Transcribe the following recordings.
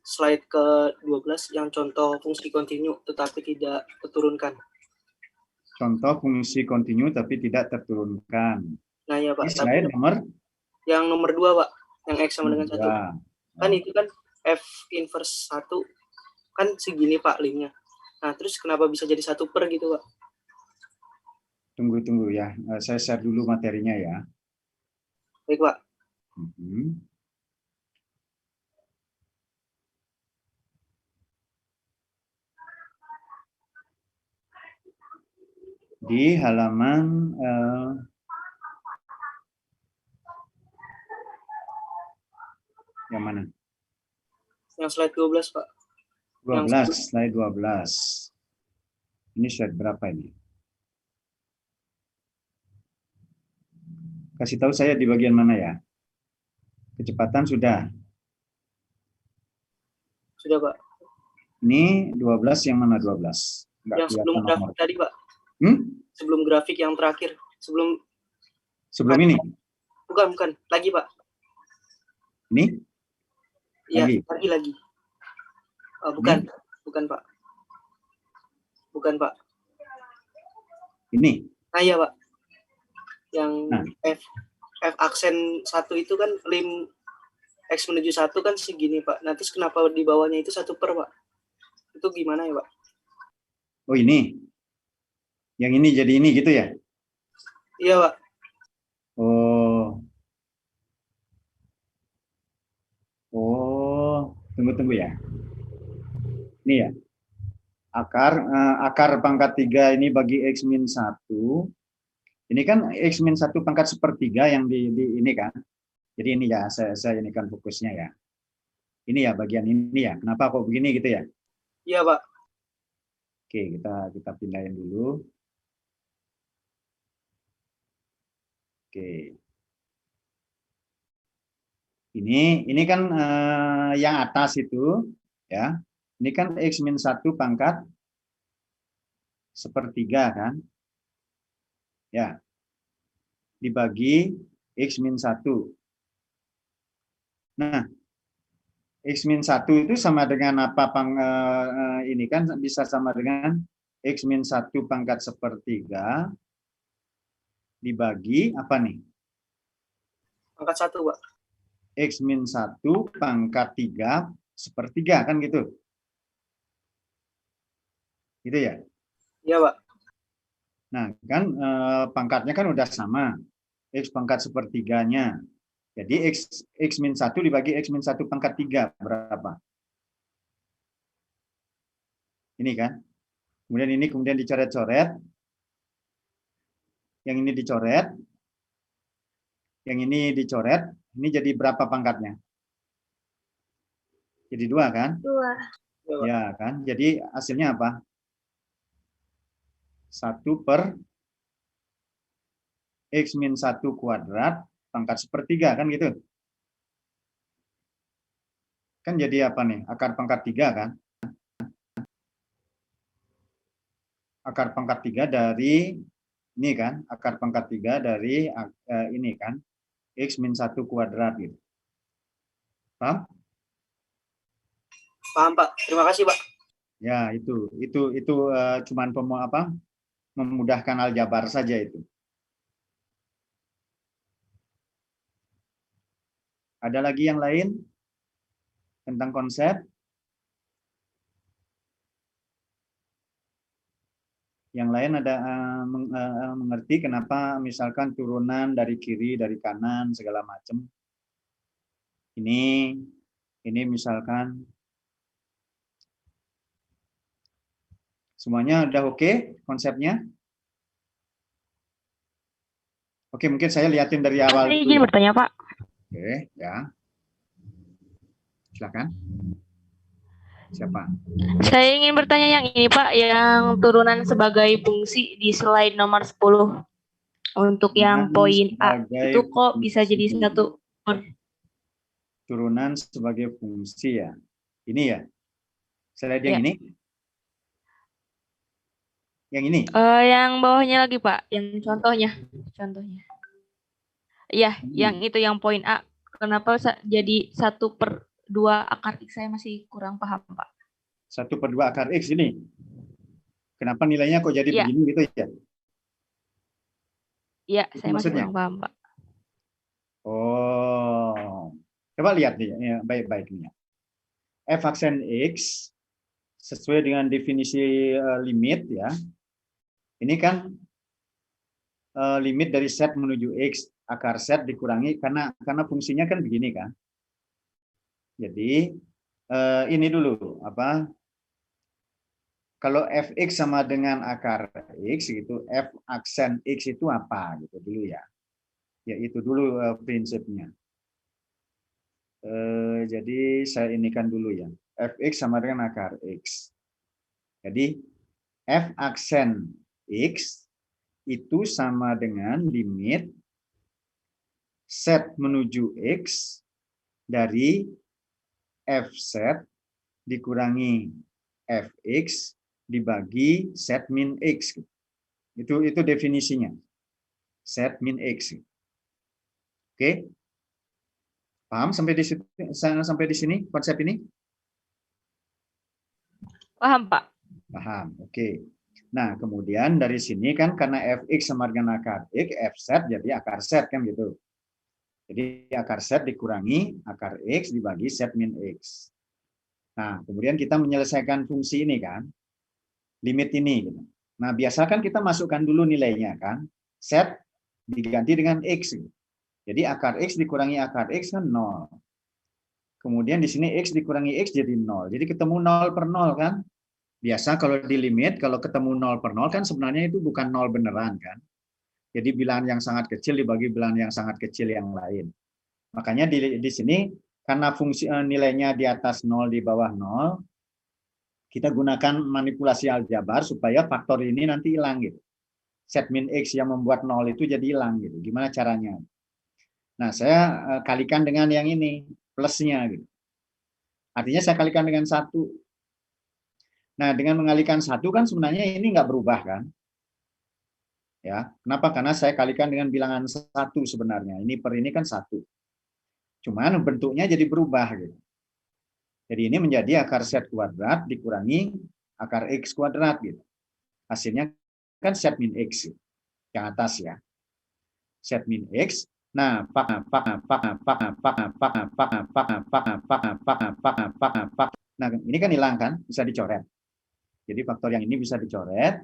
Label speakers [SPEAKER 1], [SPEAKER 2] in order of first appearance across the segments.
[SPEAKER 1] slide ke-12 yang contoh fungsi kontinu tetapi tidak terturunkan.
[SPEAKER 2] Contoh fungsi kontinu tapi tidak terturunkan.
[SPEAKER 1] Nah ya Pak,
[SPEAKER 2] Ini slide nomor?
[SPEAKER 1] Yang nomor 2 Pak, yang X sama dengan 1. Kan itu kan F inverse 1 kan segini Pak linknya. Nah terus kenapa bisa jadi 1 per gitu Pak?
[SPEAKER 2] Tunggu ya, saya share dulu materinya ya.
[SPEAKER 1] Baik Pak.
[SPEAKER 2] Di halaman yang mana?
[SPEAKER 1] Yang slide 12 Pak.
[SPEAKER 2] 12, slide 12. Ini slide berapa ini? Kasih tahu saya di bagian mana ya? Kecepatan sudah.
[SPEAKER 1] Sudah Pak.
[SPEAKER 2] Ini 12 yang mana 12? Enggak
[SPEAKER 1] yang sebelum grafik nomor tadi Pak. Sebelum grafik yang terakhir. Sebelum
[SPEAKER 2] ini?
[SPEAKER 1] Bukan. Lagi Pak.
[SPEAKER 2] Ini?
[SPEAKER 1] Iya, lagi. Bukan Pak. Bukan Pak.
[SPEAKER 2] Ini?
[SPEAKER 1] Nah ya Pak. Yang F aksen 1 itu kan lim X menuju 1 kan segini Pak. Nah terus kenapa di bawahnya itu 1 per Pak? Itu gimana ya Pak?
[SPEAKER 2] Oh ini? Yang ini jadi ini gitu ya?
[SPEAKER 1] Iya Pak.
[SPEAKER 2] Tunggu ya. Ini ya. Akar pangkat 3 ini bagi X min 1. Ini kan X min 1 pangkat sepertiga yang di ini kan. Jadi ini ya, saya ini kan fokusnya ya. Ini ya bagian ini ya. Kenapa kok begini gitu ya?
[SPEAKER 1] Iya Pak.
[SPEAKER 2] Oke, kita pindahin dulu. Oke. Ini kan yang atas itu ya. Ini kan X min 1 pangkat sepertiga kan. Ya. Dibagi X min 1. Nah, X min 1 itu sama dengan apa? Ini kan bisa sama dengan X min 1 pangkat sepertiga dibagi apa nih?
[SPEAKER 1] Pangkat 1 Pak.
[SPEAKER 2] X min 1 pangkat 3 sepertiga kan gitu. Gitu ya?
[SPEAKER 1] Iya Pak.
[SPEAKER 2] Nah kan pangkatnya kan udah sama. X pangkat sepertiganya. Jadi X min 1 dibagi X min 1 pangkat 3 berapa? Ini kan. Kemudian dicoret-coret. Yang ini dicoret. Yang ini dicoret. Ini jadi berapa pangkatnya? Jadi 2 kan?
[SPEAKER 3] 2.
[SPEAKER 2] Ya kan. Jadi hasilnya apa? 1 per X min 1 kuadrat pangkat sepertiga kan gitu. Kan jadi apa nih? Akar pangkat 3 kan? Akar pangkat 3 dari ini kan? Akar pangkat 3 dari ini kan? X min 1 kuadrat gitu. Paham?
[SPEAKER 1] Paham Pak. Terima kasih Pak.
[SPEAKER 2] Ya, itu cuman memudahkan aljabar saja itu. Ada lagi yang lain tentang konsep? Yang lain ada mengerti kenapa misalkan turunan dari kiri, dari kanan, segala macam. Ini misalkan semuanya udah oke konsepnya? Oke, mungkin saya liatin dari awal.
[SPEAKER 3] Saya izin bertanya Pak.
[SPEAKER 2] Oke, ya. Silakan. Siapa?
[SPEAKER 3] Saya ingin bertanya yang ini Pak, yang turunan sebagai fungsi di slide nomor 10. Untuk yang poin A, itu kok bisa jadi 1 per?
[SPEAKER 2] Turunan sebagai fungsi ya. Ini ya. Slide yang ini? Yang ini?
[SPEAKER 3] Yang bawahnya lagi Pak, yang contohnya. Iya, yang itu yang poin A. Kenapa jadi 1 per 1/2 akar X saya masih kurang paham, Pak.
[SPEAKER 2] 1/2 akar X ini. Kenapa nilainya kok jadi
[SPEAKER 3] Iya.
[SPEAKER 2] begini gitu ya?
[SPEAKER 3] Iya,
[SPEAKER 2] Itu
[SPEAKER 3] saya masih
[SPEAKER 2] maksudnya?
[SPEAKER 3] kurang paham, Pak.
[SPEAKER 2] Oh, coba lihat nih, ya, baik-baik nih. F aksen X sesuai dengan definisi limit ya. Ini kan limit dari set menuju X, akar set dikurangi karena fungsinya kan begini kan. Jadi ini dulu apa? Kalau fx sama dengan akar x gitu, f aksen x itu apa gitu dulu ya. Ya itu dulu prinsipnya. Jadi saya inikan dulu ya. Fx sama dengan akar x. Jadi f aksen x itu sama dengan limit set menuju x dari f set dikurangi fx dibagi set min x. Itu definisinya. Set min x. Oke? Paham sampai di sini konsep ini?
[SPEAKER 3] Paham, Pak.
[SPEAKER 2] Paham. Oke. Nah, kemudian dari sini kan karena fx sama dengan akar x, f set jadi akar set kan gitu. Jadi akar set dikurangi akar x dibagi set min x. Nah, kemudian kita menyelesaikan fungsi ini kan. Limit ini gitu. Nah, biasa kan kita masukkan dulu nilainya kan. Set diganti dengan x. Jadi akar x dikurangi akar x kan 0. Kemudian di sini x dikurangi x jadi 0. Jadi ketemu 0 per 0 kan. Biasa kalau di limit, kalau ketemu 0 per 0 kan sebenarnya itu bukan 0 beneran kan. Jadi bilangan yang sangat kecil dibagi bilangan yang sangat kecil yang lain. Makanya di sini karena fungsi nilainya di atas 0 di bawah 0, kita gunakan manipulasi aljabar supaya faktor ini nanti hilang gitu. Set min x yang membuat 0 itu jadi hilang gitu. Gimana caranya? Nah, saya kalikan dengan yang ini, plusnya gitu. Artinya saya kalikan dengan 1. Nah, dengan mengalikan 1 kan sebenarnya ini nggak berubah kan? Ya, kenapa? Karena saya kalikan dengan bilangan 1 sebenarnya. Ini per ini kan 1. Cuman bentuknya jadi berubah gitu. Jadi ini menjadi akar set kuadrat dikurangi akar x kuadrat gitu. Hasilnya kan set min x yang atas ya. Set min x. Nah, nah ini kan hilang kan, bisa dicoret. Jadi faktor yang ini bisa dicoret,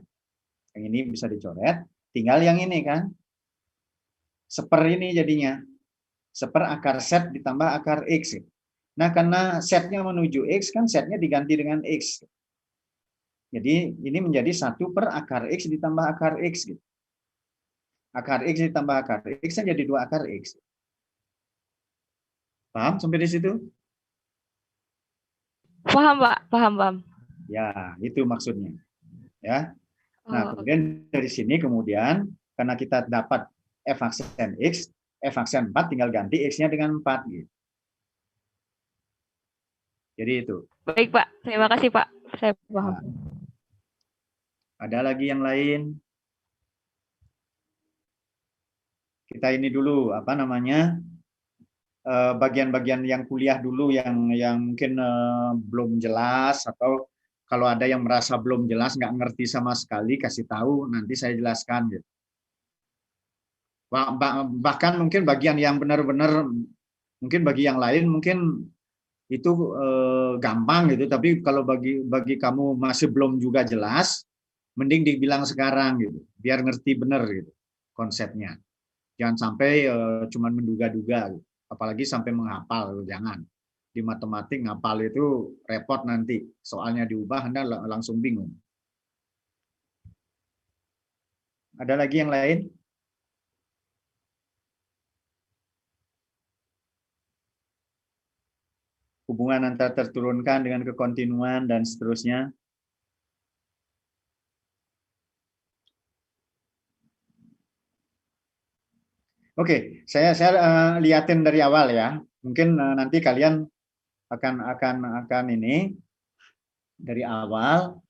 [SPEAKER 2] yang ini bisa dicoret. Tinggal yang ini kan, seper ini jadinya. Seper akar set ditambah akar x. Nah, karena setnya menuju x kan setnya diganti dengan x. Jadi ini menjadi 1 per akar x ditambah akar x. Gitu. Akar x ditambah akar x kan jadi 2 akar x. Paham sampai di situ?
[SPEAKER 3] Paham, Pak. Paham.
[SPEAKER 2] Ya, itu maksudnya. Ya. Nah, kemudian dari sini kemudian karena kita dapat f aksen x, f aksen 4 tinggal ganti x-nya dengan 4 gitu. Jadi itu.
[SPEAKER 3] Baik, Pak. Terima kasih, Pak. Saya paham.
[SPEAKER 2] Nah, ada lagi yang lain? Kita ini dulu apa namanya? Bagian-bagian yang kuliah dulu yang mungkin belum jelas atau kalau ada yang merasa belum jelas nggak ngerti sama sekali kasih tahu nanti saya jelaskan gitu. Bahkan mungkin bagian yang benar-benar mungkin bagi yang lain mungkin itu gampang gitu tapi kalau bagi kamu masih belum juga jelas mending dibilang sekarang gitu biar ngerti benar gitu konsepnya. Jangan sampai cuman menduga-duga gitu. Apalagi sampai menghafal, jangan. Di matematik ngapal itu repot nanti. Soalnya diubah, Anda langsung bingung. Ada lagi yang lain? Hubungan antara terturunkan dengan kekontinuan dan seterusnya. Oke, saya liatin dari awal ya. Mungkin nanti kalian akan ini dari awal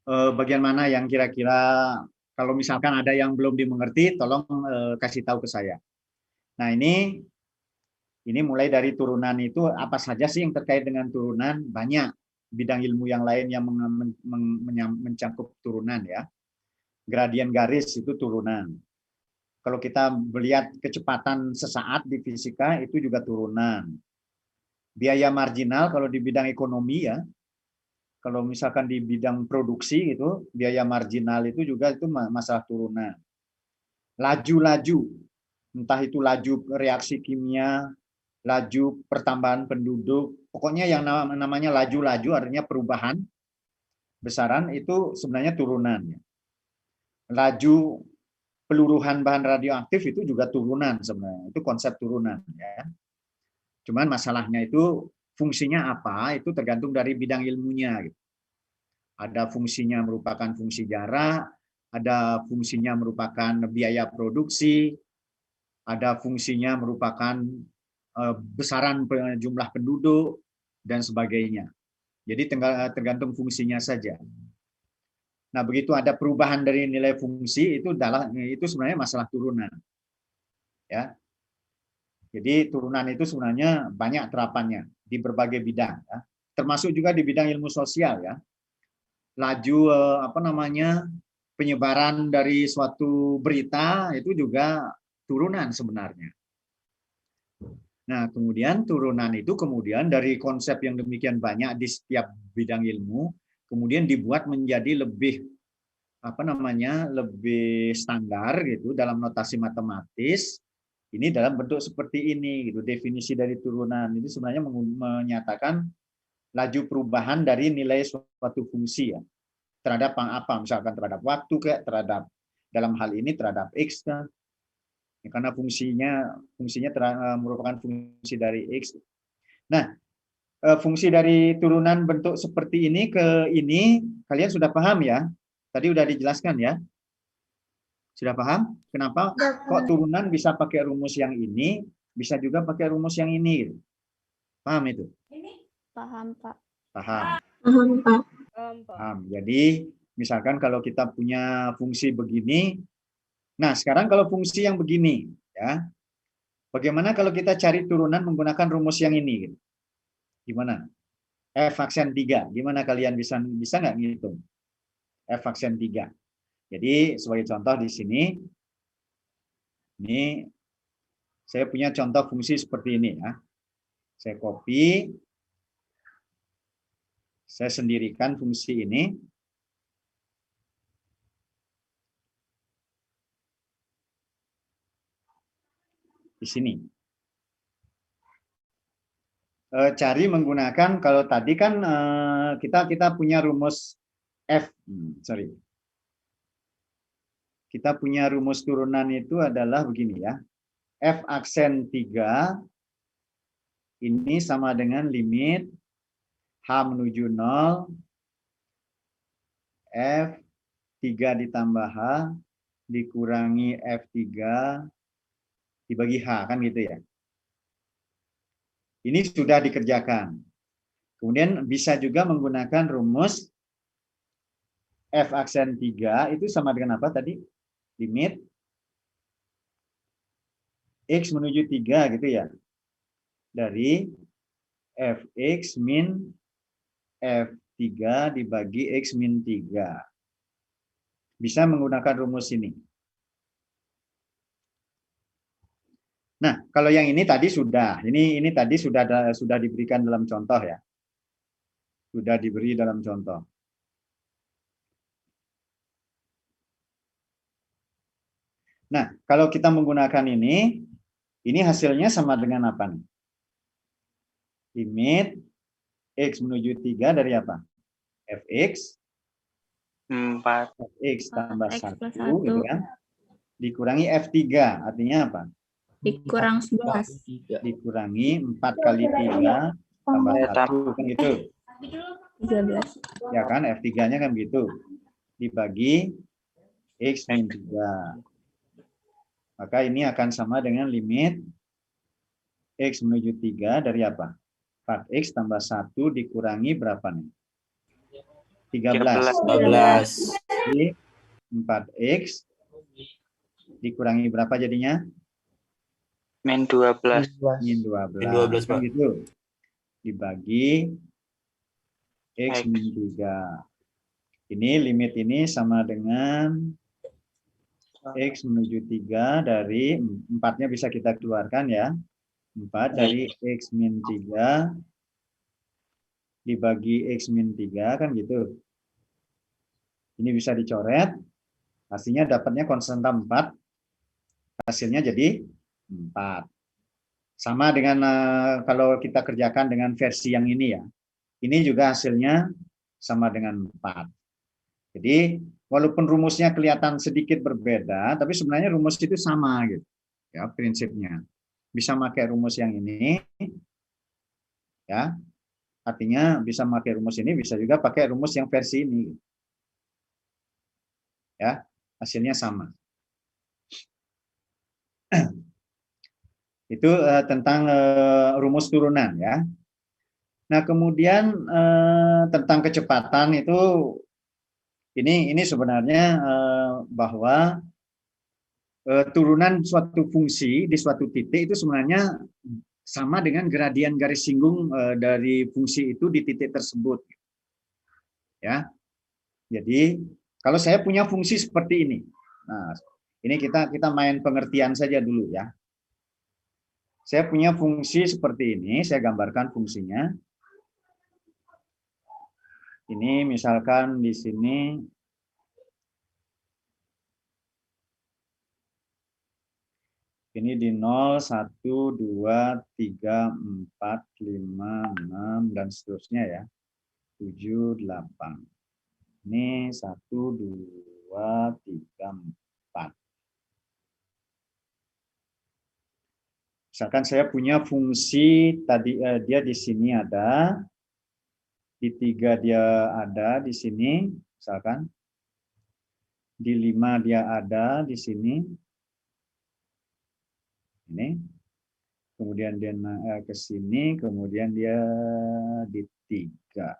[SPEAKER 2] bagian mana yang kira-kira kalau misalkan ada yang belum dimengerti, tolong kasih tahu ke saya. Nah Ini mulai dari turunan itu apa saja sih yang terkait dengan turunan? Banyak bidang ilmu yang lain yang mencakup turunan ya. Gradien garis itu turunan. Kalau kita melihat kecepatan sesaat di fisika itu juga turunan. Biaya marginal kalau di bidang ekonomi ya. Kalau misalkan di bidang produksi itu biaya marginal itu juga itu masalah turunan. Laju-laju, entah itu laju reaksi kimia, laju pertambahan penduduk, pokoknya yang namanya laju-laju artinya perubahan besaran itu sebenarnya turunan. Laju peluruhan bahan radioaktif itu juga turunan sebenarnya, itu konsep turunan ya. Cuman masalahnya itu fungsinya apa itu tergantung dari bidang ilmunya gitu. Ada fungsinya merupakan fungsi jarak, ada fungsinya merupakan biaya produksi, ada fungsinya merupakan besaran jumlah penduduk dan sebagainya. Jadi tergantung fungsinya saja. Nah, begitu ada perubahan dari nilai fungsi itu sebenarnya masalah turunan. Ya. Jadi turunan itu sebenarnya banyak terapannya di berbagai bidang ya. Termasuk juga di bidang ilmu sosial ya. Laju penyebaran dari suatu berita itu juga turunan sebenarnya. Nah, kemudian turunan itu kemudian dari konsep yang demikian banyak di setiap bidang ilmu, kemudian dibuat menjadi lebih lebih standar gitu dalam notasi matematis. Ini dalam bentuk seperti ini gitu. Definisi dari turunan itu sebenarnya menyatakan laju perubahan dari nilai suatu fungsi ya. Terhadap apa? Misalkan terhadap waktu kayak terhadap dalam hal ini terhadap x kan. Ya, karena fungsinya merupakan fungsi dari x. Nah, fungsi dari turunan bentuk seperti ini ke ini kalian sudah paham ya? Tadi udah dijelaskan ya? Sudah paham? Kenapa kok turunan bisa pakai rumus yang ini, bisa juga pakai rumus yang ini? Paham itu?
[SPEAKER 3] Paham, Pak.
[SPEAKER 2] Paham.
[SPEAKER 3] Paham, Pak.
[SPEAKER 2] Paham. Jadi, misalkan kalau kita punya fungsi begini, nah sekarang kalau fungsi yang begini, ya, bagaimana kalau kita cari turunan menggunakan rumus yang ini? Gimana? F aksen 3. Gimana kalian bisa nggak ngitung? F aksen 3. Jadi sebagai contoh di sini, ini saya punya contoh fungsi seperti ini ya. Saya copy, saya sendirikan fungsi ini. Di sini. Cari menggunakan, kalau tadi kan kita punya rumus F, kita punya rumus turunan itu adalah begini ya. F aksen 3 ini sama dengan limit H menuju 0, F3 ditambah H dikurangi F3 dibagi H, kan gitu ya. Ini sudah dikerjakan. Kemudian bisa juga menggunakan rumus F aksen 3 itu sama dengan apa tadi? Limit X menuju 3 gitu ya. Dari Fx min F3 dibagi X min 3. Bisa menggunakan rumus ini. Nah, kalau yang ini tadi sudah. Ini tadi sudah diberikan dalam contoh ya. Sudah diberi dalam contoh. Nah, kalau kita menggunakan ini hasilnya sama dengan apa nih? Limit X menuju 3 dari apa? Fx
[SPEAKER 4] 4.
[SPEAKER 2] Fx tambah
[SPEAKER 3] X
[SPEAKER 2] 1
[SPEAKER 3] plus 1.
[SPEAKER 2] gitu kan? Dikurangi F3, artinya apa?
[SPEAKER 3] Dikurang 11.
[SPEAKER 2] Dikurangi 4 kali 3 tambah 1, kan gitu?
[SPEAKER 3] 13.
[SPEAKER 2] Ya kan, F3-nya kan gitu. Dibagi X min 3. Maka ini akan sama dengan limit X menuju 3 dari apa? 4X tambah 1 dikurangi berapa nih? 13.
[SPEAKER 4] 13.
[SPEAKER 2] Jadi 4X dikurangi berapa jadinya?
[SPEAKER 4] Min 12.
[SPEAKER 2] Min 12. Kan
[SPEAKER 5] Pak.
[SPEAKER 2] gitu. Dibagi X
[SPEAKER 4] X.
[SPEAKER 2] min 3. Ini limit ini sama dengan X menuju 3 dari 4-nya bisa kita keluarkan ya. 4 dari X min 3 dibagi X min 3 kan gitu. Ini bisa dicoret. Hasilnya dapatnya konstanta 4. Hasilnya jadi 4. Sama dengan kalau kita kerjakan dengan versi yang ini ya. Ini juga hasilnya sama dengan 4. Jadi walaupun rumusnya kelihatan sedikit berbeda, tapi sebenarnya rumus itu sama gitu. Ya, prinsipnya. Bisa pakai rumus yang ini. Ya. Artinya bisa pakai rumus ini, bisa juga pakai rumus yang versi ini. Ya, hasilnya sama. Itu tentang rumus turunan ya. Nah, kemudian tentang kecepatan itu ini sebenarnya bahwa turunan suatu fungsi di suatu titik itu sebenarnya sama dengan gradien garis singgung dari fungsi itu di titik tersebut. Ya. Jadi, kalau saya punya fungsi seperti ini. Nah, ini kita main pengertian saja dulu ya. Saya punya fungsi seperti ini, saya gambarkan fungsinya. Ini misalkan di sini ini di 0, 1, 2, 3, 4, 5, 6 dan seterusnya ya. 7, 8. Ini 1, 2, 3, 4. Misalkan saya punya fungsi tadi dia di sini ada. Di 3 dia ada di sini, misalkan. Di 5 dia ada di sini. Ini. Kemudian dia ke sini, kemudian dia di 3.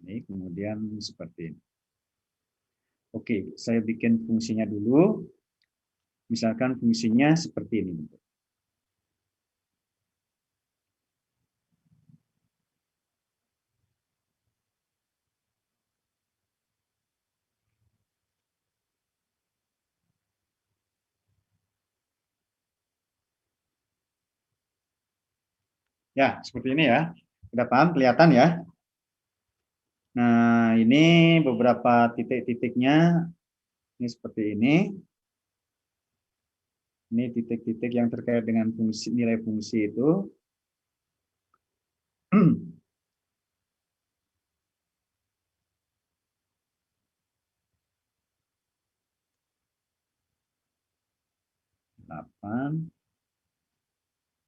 [SPEAKER 2] Ini kemudian seperti ini. Oke, saya bikin fungsinya dulu. Misalkan fungsinya seperti ini. Ya, seperti ini ya. Sudah paham, kelihatan ya. Nah, ini beberapa titik-titiknya. Ini seperti ini. Ini titik-titik yang terkait dengan fungsi, nilai fungsi itu.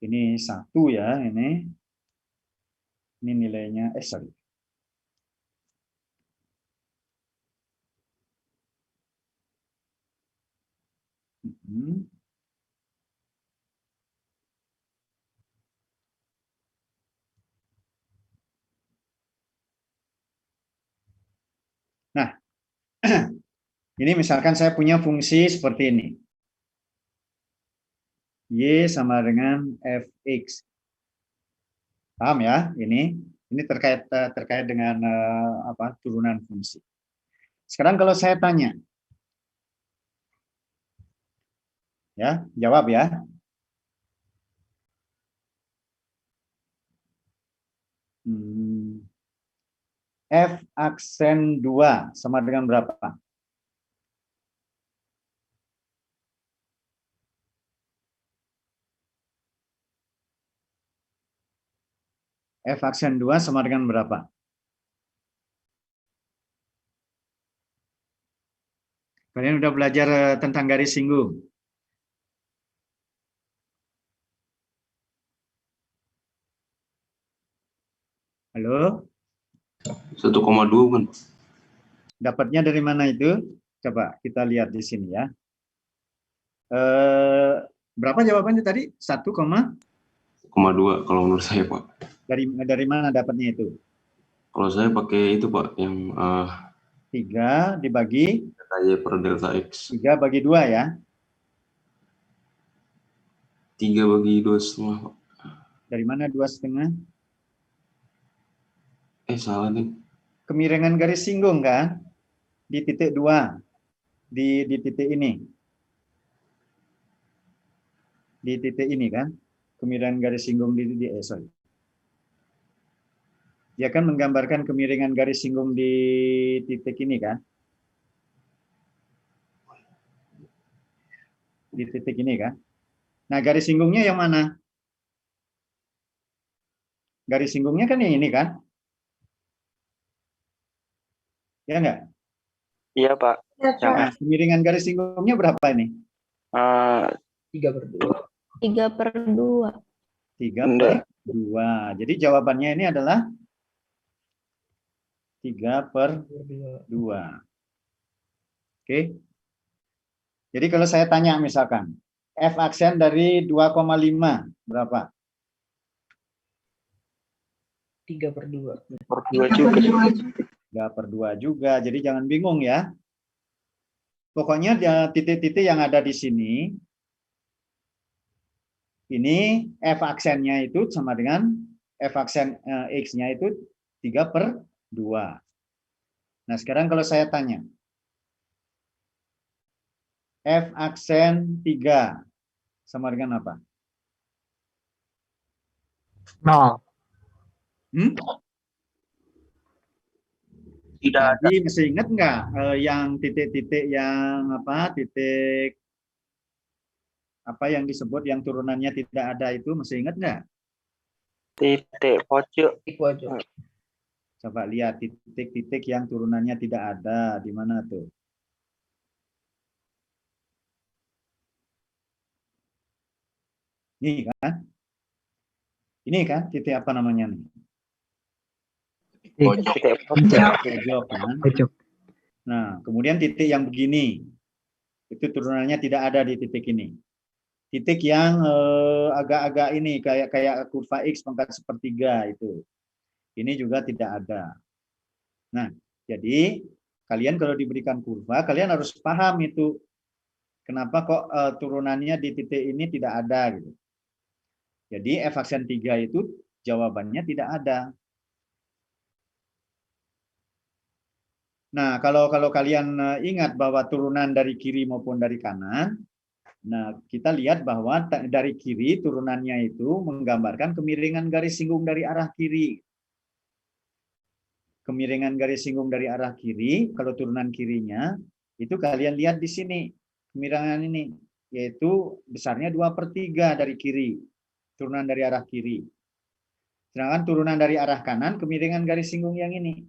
[SPEAKER 2] Ini 1 ya, ini nilainya, sorry. Nah, ini misalkan saya punya fungsi seperti ini. Y sama dengan Fx. Paham ya? Ini terkait dengan turunan fungsi. Sekarang kalau saya tanya, ya, jawab ya. F aksen 2 sama dengan berapa? F aksen 2 sama dengan berapa? Kalian udah belajar tentang garis singgung? Halo?
[SPEAKER 5] 1,2 kan?
[SPEAKER 2] Dapatnya dari mana itu? Coba kita lihat di sini ya. Berapa jawabannya tadi?
[SPEAKER 5] 1,2 kalau menurut saya, Pak.
[SPEAKER 2] Dari mana dapatnya itu?
[SPEAKER 5] Kalau saya pakai itu, Pak, yang
[SPEAKER 2] 3 dibagi
[SPEAKER 5] delta Y per delta X.
[SPEAKER 2] 3 bagi 2 ya.
[SPEAKER 5] 3/2,5 Pak.
[SPEAKER 2] Dari mana 2,5?
[SPEAKER 5] Salah nih.
[SPEAKER 2] Kemiringan garis singgung kan? Di titik 2. Di titik ini. Di titik ini kan? Kemiringan garis singgung sorry. Dia kan menggambarkan kemiringan garis singgung di titik ini kan? Di titik ini kan? Nah, garis singgungnya yang mana? Garis singgungnya kan yang ini kan? Ya enggak?
[SPEAKER 4] Iya, Pak.
[SPEAKER 2] Nah, kemiringan garis singgungnya berapa ini?
[SPEAKER 3] 3/2.
[SPEAKER 2] 3/2. Jadi jawabannya ini adalah 3/2. Oke. Jadi kalau saya tanya misalkan, F aksen dari 2,5 berapa?
[SPEAKER 3] 3/2.
[SPEAKER 4] Per 2 juga.
[SPEAKER 2] 3/2 juga. Jadi jangan bingung ya. Pokoknya titik-titik yang ada di sini, ini F aksennya itu sama dengan F aksen X-nya itu 3/2. Nah, sekarang kalau saya tanya, F aksen 3 sama dengan apa?
[SPEAKER 3] 0.
[SPEAKER 4] Tidak ada.
[SPEAKER 2] Tadi masih ingat nggak yang titik-titik yang titik apa yang disebut yang turunannya tidak ada itu, masih ingat nggak?
[SPEAKER 4] Titik pojok.
[SPEAKER 2] Coba lihat titik-titik yang turunannya tidak ada di mana tuh? Ini kan? Ini kan titik apa namanya nih?
[SPEAKER 4] Titik
[SPEAKER 2] Pojok kan? Nah, kemudian titik yang begini, itu turunannya tidak ada di titik ini. Titik yang agak-agak ini kayak kurva X pangkat sepertiga itu. Ini juga tidak ada. Nah, jadi kalian kalau diberikan kurva, kalian harus paham itu kenapa kok turunannya di titik ini tidak ada gitu. Jadi F aksen 3 itu jawabannya tidak ada. Nah, kalau kalian ingat bahwa turunan dari kiri maupun dari kanan, nah kita lihat bahwa dari kiri turunannya itu menggambarkan kemiringan garis singgung dari arah kiri. Kemiringan garis singgung dari arah kiri, kalau turunan kirinya, itu kalian lihat di sini, kemiringan ini, yaitu besarnya 2/3 dari kiri, turunan dari arah kiri. Sedangkan turunan dari arah kanan, kemiringan garis singgung yang ini.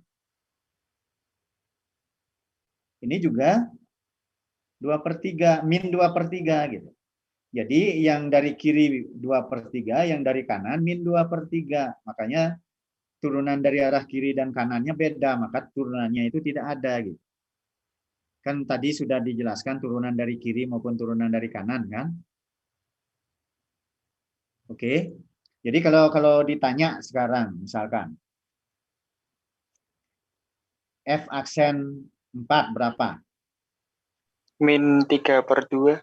[SPEAKER 2] Ini juga 2/3, min 2/3 gitu. Jadi yang dari kiri 2/3, yang dari kanan min 2/3. Makanya turunan dari arah kiri dan kanannya beda, maka turunannya itu tidak ada gitu. Kan tadi sudah dijelaskan turunan dari kiri maupun turunan dari kanan kan? Oke. Jadi kalau ditanya sekarang misalkan F aksen 4 berapa?
[SPEAKER 4] min 3/2.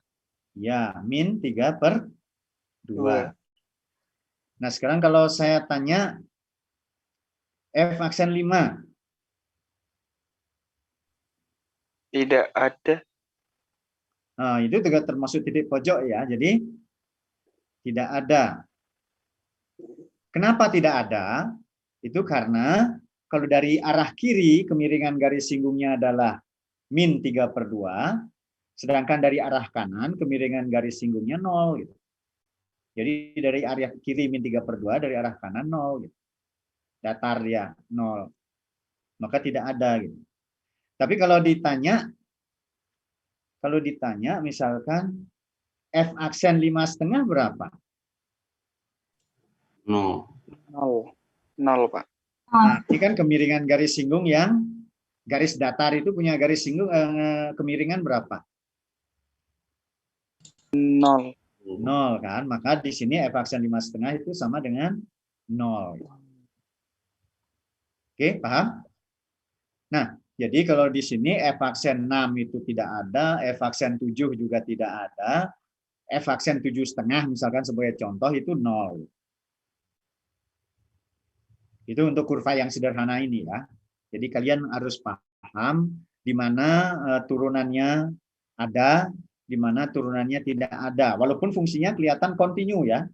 [SPEAKER 2] Ya, min 3/2. Nah, sekarang kalau saya tanya F aksen 5.
[SPEAKER 4] Tidak ada.
[SPEAKER 2] Nah, itu juga termasuk titik pojok ya. Jadi tidak ada. Kenapa tidak ada? Itu karena kalau dari arah kiri kemiringan garis singgungnya adalah min 3/2, sedangkan dari arah kanan kemiringan garis singgungnya 0 gitu. Jadi dari arah kiri min 3/2, dari arah kanan 0 gitu. Datar ya 0. Maka tidak ada gitu. Tapi kalau ditanya misalkan F aksen 5,5 berapa?
[SPEAKER 5] 0.
[SPEAKER 4] 0, Pak.
[SPEAKER 2] Nah, ini kan kemiringan garis singgung yang garis datar itu punya garis singgung kemiringan berapa?
[SPEAKER 4] 0.
[SPEAKER 2] 0 kan? Maka di sini F aksen 5,5 itu sama dengan 0. Oke, paham? Nah, jadi kalau di sini F aksen 6 itu tidak ada, F aksen 7 juga tidak ada. F aksen 7,5 misalkan sebagai contoh itu 0. Itu untuk kurva yang sederhana ini ya. Jadi kalian harus paham di mana turunannya ada, di mana turunannya tidak ada. Walaupun fungsinya kelihatan kontinu ya.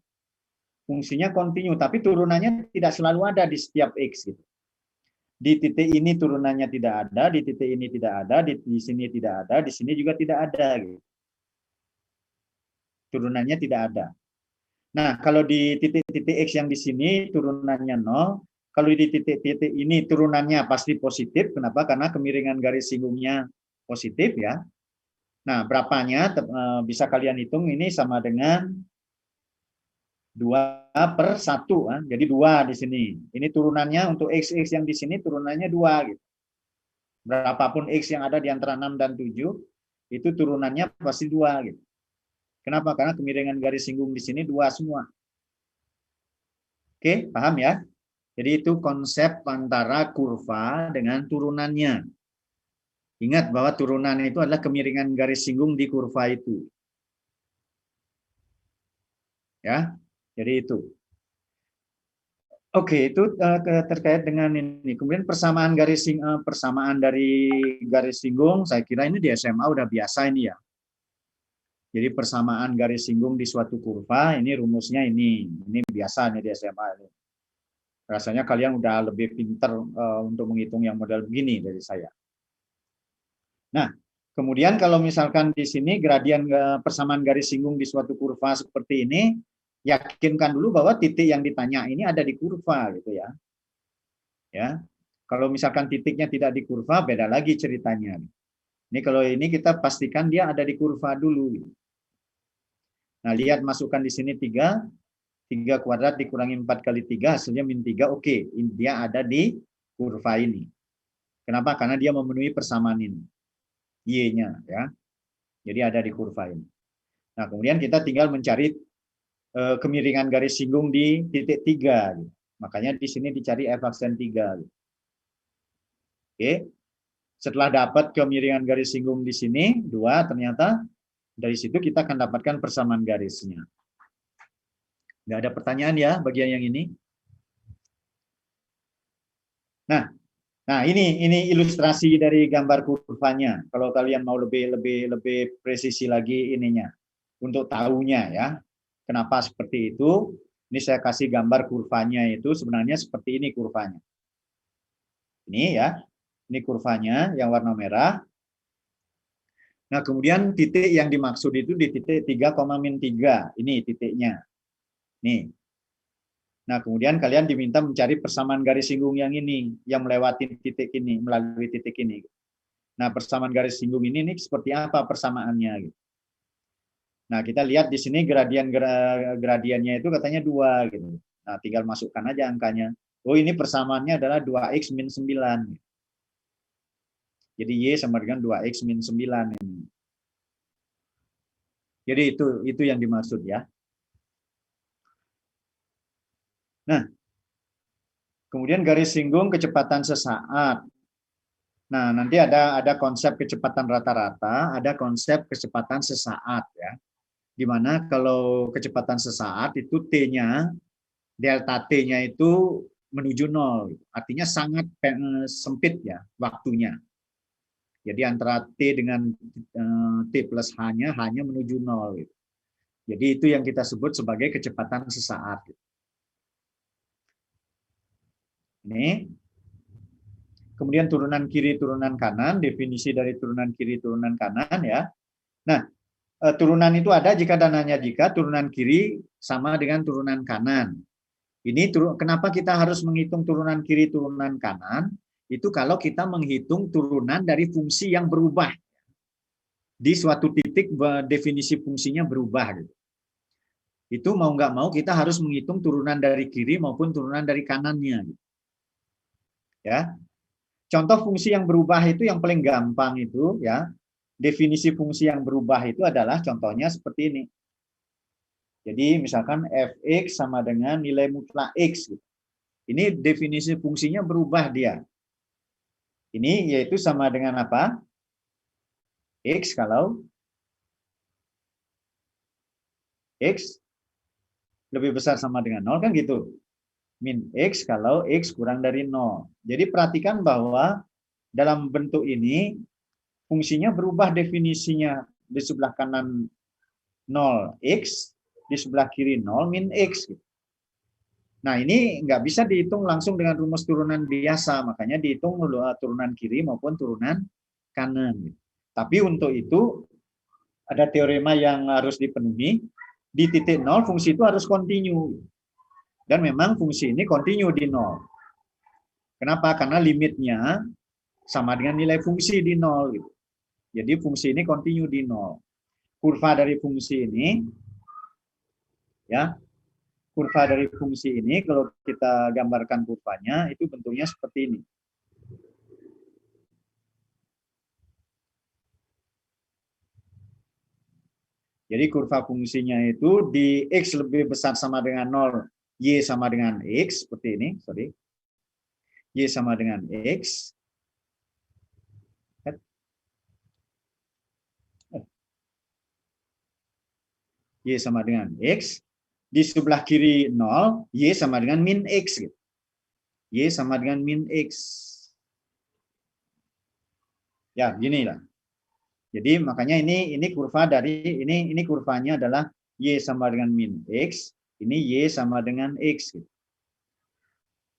[SPEAKER 2] Fungsinya kontinu, tapi turunannya tidak selalu ada di setiap X gitu. Di titik ini turunannya tidak ada, di titik ini tidak ada, di sini tidak ada, di sini juga tidak ada gitu. Turunannya tidak ada. Nah, kalau di titik-titik X yang di sini turunannya 0, kalau di titik-titik ini turunannya pasti positif. Kenapa? Karena kemiringan garis singgungnya positif ya. Nah, berapanya bisa kalian hitung, ini sama dengan 2/1 kan? Jadi 2 di sini. Ini turunannya untuk X yang di sini turunannya 2 gitu. Berapapun X yang ada di antara 6 dan 7 itu turunannya pasti 2 gitu. Kenapa? Karena kemiringan garis singgung di sini 2 semua. Oke, paham ya? Jadi itu konsep antara kurva dengan turunannya. Ingat bahwa turunan itu adalah kemiringan garis singgung di kurva itu. Ya, jadi itu. Oke, itu terkait dengan ini. Kemudian persamaan persamaan dari garis singgung, saya kira ini di SMA udah biasa ini ya. Jadi persamaan garis singgung di suatu kurva, ini rumusnya ini biasa nih di SMA ini. Rasanya kalian udah lebih pintar untuk menghitung yang model begini dari saya. Nah, kemudian kalau misalkan di sini gradien persamaan garis singgung di suatu kurva seperti ini, yakinkan dulu bahwa titik yang ditanya ini ada di kurva gitu ya. Ya. Kalau misalkan titiknya tidak di kurva, beda lagi ceritanya. Ini kalau ini kita pastikan dia ada di kurva dulu. Nah, lihat masukkan di sini 3 kuadrat dikurangi 4 kali 3 hasilnya -3. Oke, dia ada di kurva ini. Kenapa? Karena dia memenuhi persamaan ini. Y-nya ya. Jadi ada di kurva ini. Nah, kemudian kita tinggal mencari kemiringan garis singgung di titik 3. Makanya di sini dicari F aksen 3. Oke. Setelah dapat kemiringan garis singgung di sini 2, ternyata dari situ kita akan dapatkan persamaan garisnya. Nggak ada pertanyaan ya bagian yang ini. Nah ini ilustrasi dari gambar kurvanya. Kalau kalian mau lebih presisi lagi ininya untuk tahunya ya. Kenapa seperti itu? Ini saya kasih gambar kurvanya itu sebenarnya seperti ini kurvanya. Ini ya. Ini kurvanya yang warna merah. Nah, kemudian titik yang dimaksud itu di titik 3,-3. Ini titiknya. Nih. Nah, kemudian kalian diminta mencari persamaan garis singgung yang ini, yang melewati titik ini, melalui titik ini. Nah, persamaan garis singgung ini seperti apa persamaannya? Nah, kita lihat di sini gradiennya itu katanya 2. Gitu. Nah, tinggal masukkan aja angkanya. Oh, ini persamaannya adalah 2x min 9. Jadi Y sama dengan 2x min 9 ini. Jadi itu yang dimaksud ya. Nah, kemudian garis singgung kecepatan sesaat. Nah, nanti ada konsep kecepatan rata-rata, ada konsep kecepatan sesaat ya. Di mana kalau kecepatan sesaat itu T-nya, delta T-nya itu menuju 0. Artinya sangat sempit ya waktunya. Jadi antara T dengan T plus H-nya hanya menuju 0. Jadi itu yang kita sebut sebagai kecepatan sesaat. Ini. Kemudian turunan kiri, turunan kanan, definisi dari turunan kiri, turunan kanan ya. Nah, turunan itu ada jika dan hanya jika turunan kiri sama dengan turunan kanan. Ini kenapa kita harus menghitung turunan kiri, turunan kanan? Itu kalau kita menghitung turunan dari fungsi yang berubah. Di suatu titik definisi fungsinya berubah. Gitu. Itu mau nggak mau kita harus menghitung turunan dari kiri maupun turunan dari kanannya. Gitu. Ya. Contoh fungsi yang berubah itu yang paling gampang itu ya. Definisi fungsi yang berubah itu adalah contohnya seperti ini. Jadi misalkan fx sama dengan nilai mutlak x. Gitu. Ini definisi fungsinya berubah dia. Ini yaitu sama dengan apa? X kalau X lebih besar sama dengan 0 kan gitu. Min X kalau X kurang dari 0. Jadi perhatikan bahwa dalam bentuk ini fungsinya berubah definisinya. Di sebelah kanan 0x, di sebelah kiri 0 min x. Nah ini nggak bisa dihitung langsung dengan rumus turunan biasa, makanya dihitung turunan kiri maupun turunan kanan. Tapi untuk itu ada teorema yang harus dipenuhi. Di titik 0 fungsi itu harus kontinu. Dan memang fungsi ini kontinu di 0. Kenapa? Karena limitnya sama dengan nilai fungsi di 0. Gitu. Jadi fungsi ini kontinu di 0. Kurva dari fungsi ini, ya, kurva dari fungsi ini kalau kita gambarkan kurvanya itu bentuknya seperti ini. Jadi kurva fungsinya itu di X lebih besar sama dengan 0, Y sama dengan X, seperti ini, sorry. Y sama dengan X. Y sama dengan X. Di sebelah kiri 0, Y sama dengan min X. Y sama dengan min X. Ya, beginilah. Jadi makanya ini kurva dari ini kurvanya adalah Y sama dengan min X, ini Y sama dengan X.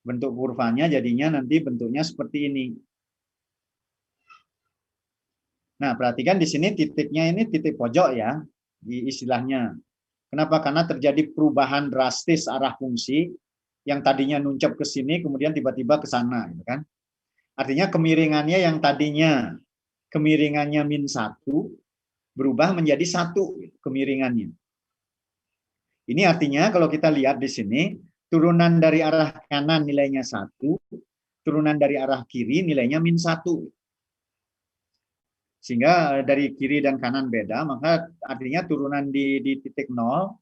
[SPEAKER 2] Bentuk kurvanya jadinya nanti bentuknya seperti ini. Nah, perhatikan di sini titiknya ini titik pojok ya, di istilahnya. Kenapa? Karena terjadi perubahan drastis arah fungsi yang tadinya nuncap ke sini kemudian tiba-tiba ke sana, gitu kan? Artinya kemiringannya yang tadinya kemiringannya min 1 berubah menjadi 1 kemiringannya. Ini artinya kalau kita lihat di sini turunan dari arah kanan nilainya 1, turunan dari arah kiri nilainya min 1. Sehingga dari kiri dan kanan beda, maka artinya turunan di titik 0,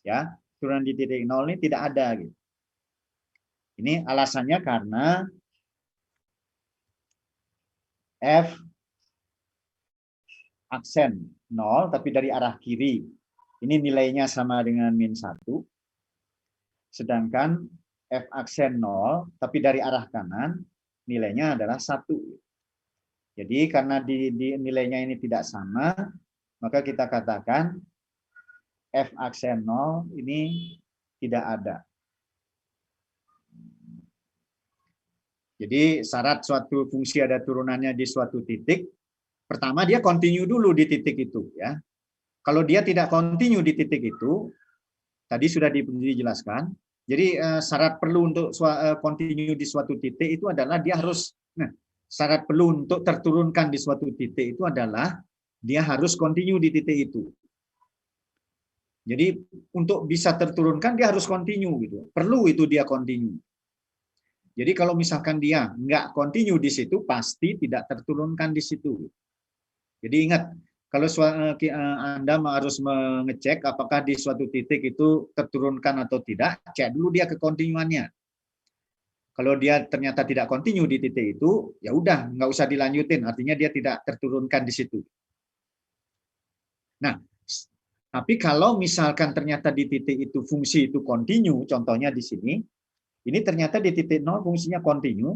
[SPEAKER 2] ya, turunan di titik 0 ini tidak ada. Gitu. Ini alasannya karena F aksen 0, tapi dari arah kiri, ini nilainya sama dengan min 1. Sedangkan F aksen 0, tapi dari arah kanan, nilainya adalah 1. Jadi karena di nilainya ini tidak sama, maka kita katakan F aksen 0 ini tidak ada. Jadi syarat suatu fungsi ada turunannya di suatu titik, pertama dia kontinu dulu di titik itu. Ya. Kalau dia tidak kontinu di titik itu, tadi sudah dijelaskan, jadi syarat perlu untuk kontinu di suatu titik itu adalah dia harus, syarat perlu untuk terturunkan di suatu titik itu adalah dia harus kontinu di titik itu. Jadi untuk bisa terturunkan dia harus kontinu gitu. Perlu itu dia kontinu. Jadi kalau misalkan dia nggak kontinu di situ pasti tidak terturunkan di situ. Jadi ingat kalau Anda harus mengecek apakah di suatu titik itu terturunkan atau tidak, cek dulu dia kekontinuannya. Kalau dia ternyata tidak kontinu di titik itu, ya udah nggak usah dilanjutin. Artinya dia tidak terturunkan di situ. Nah, tapi kalau misalkan ternyata di titik itu fungsi itu kontinu, contohnya di sini, ini ternyata di titik 0 fungsinya kontinu.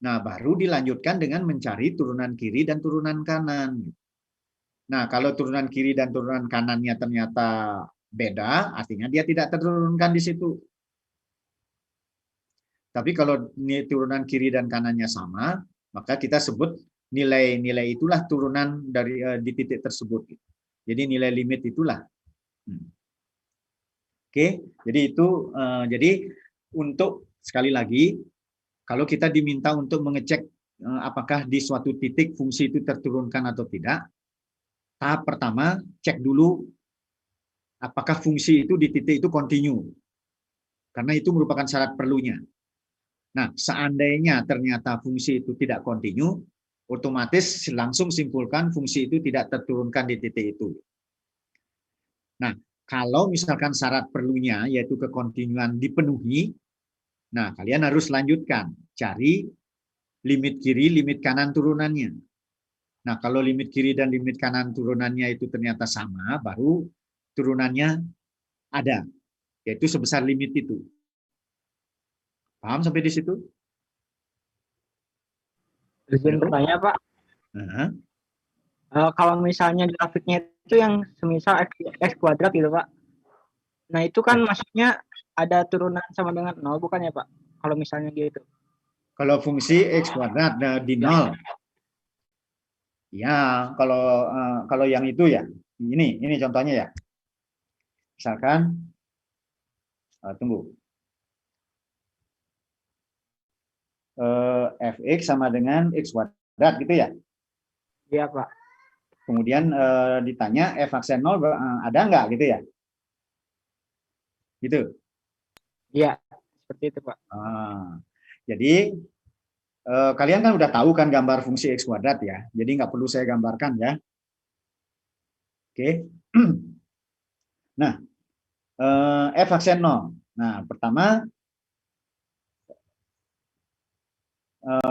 [SPEAKER 2] Nah, baru dilanjutkan dengan mencari turunan kiri dan turunan kanan. Nah, kalau turunan kiri dan turunan kanannya ternyata beda, artinya dia tidak terturunkan di situ. Tapi kalau turunan kiri dan kanannya sama, maka kita sebut nilai-nilai itulah turunan dari di titik tersebut. Jadi nilai limit itulah. Oke, jadi itu jadi untuk sekali lagi kalau kita diminta untuk mengecek apakah di suatu titik fungsi itu terturunkan atau tidak, tahap pertama cek dulu apakah fungsi itu di titik itu kontinu. Karena itu merupakan syarat perlunya. Nah, seandainya ternyata fungsi itu tidak kontinu, otomatis langsung simpulkan fungsi itu tidak terturunkan di titik itu. Nah, kalau misalkan syarat perlunya yaitu kekontinuan dipenuhi, nah kalian harus lanjutkan, cari limit kiri, limit kanan turunannya. Nah, kalau limit kiri dan limit kanan turunannya itu ternyata sama, baru turunannya ada, yaitu sebesar limit itu. Paham sampai di situ?
[SPEAKER 6] Izin
[SPEAKER 2] Halo?
[SPEAKER 6] bertanya, Pak.
[SPEAKER 2] Nah,
[SPEAKER 6] Kalau misalnya grafiknya itu yang semisal X kuadrat gitu, Pak. Nah, itu kan maksudnya ada turunan sama dengan 0, bukan ya, Pak? Kalau misalnya gitu.
[SPEAKER 2] kalau fungsi X kuadrat di 0. Ya, kalau yang itu ya, ini contohnya ya. Misalkan, tunggu. Fx sama dengan X kuadrat gitu ya.
[SPEAKER 6] Iya, Pak.
[SPEAKER 2] Kemudian ditanya f aksen 0 ada nggak gitu ya? Gitu.
[SPEAKER 6] Iya, seperti itu, Pak.
[SPEAKER 2] Jadi kalian kan udah tahu kan gambar fungsi X kuadrat ya. Jadi nggak perlu saya gambarkan ya. Oke. Nah, f aksen 0. Nah, pertama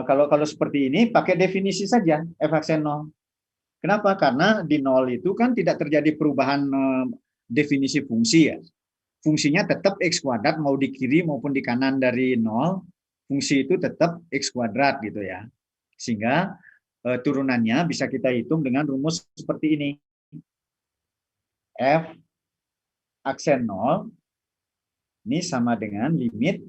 [SPEAKER 2] kalau seperti ini pakai definisi saja f aksen 0. Kenapa? Karena di 0 itu kan tidak terjadi perubahan definisi fungsi ya. Fungsinya tetap X kuadrat mau di kiri maupun di kanan dari 0, fungsi itu tetap X kuadrat gitu ya. Sehingga turunannya bisa kita hitung dengan rumus seperti ini. F aksen 0 ini sama dengan limit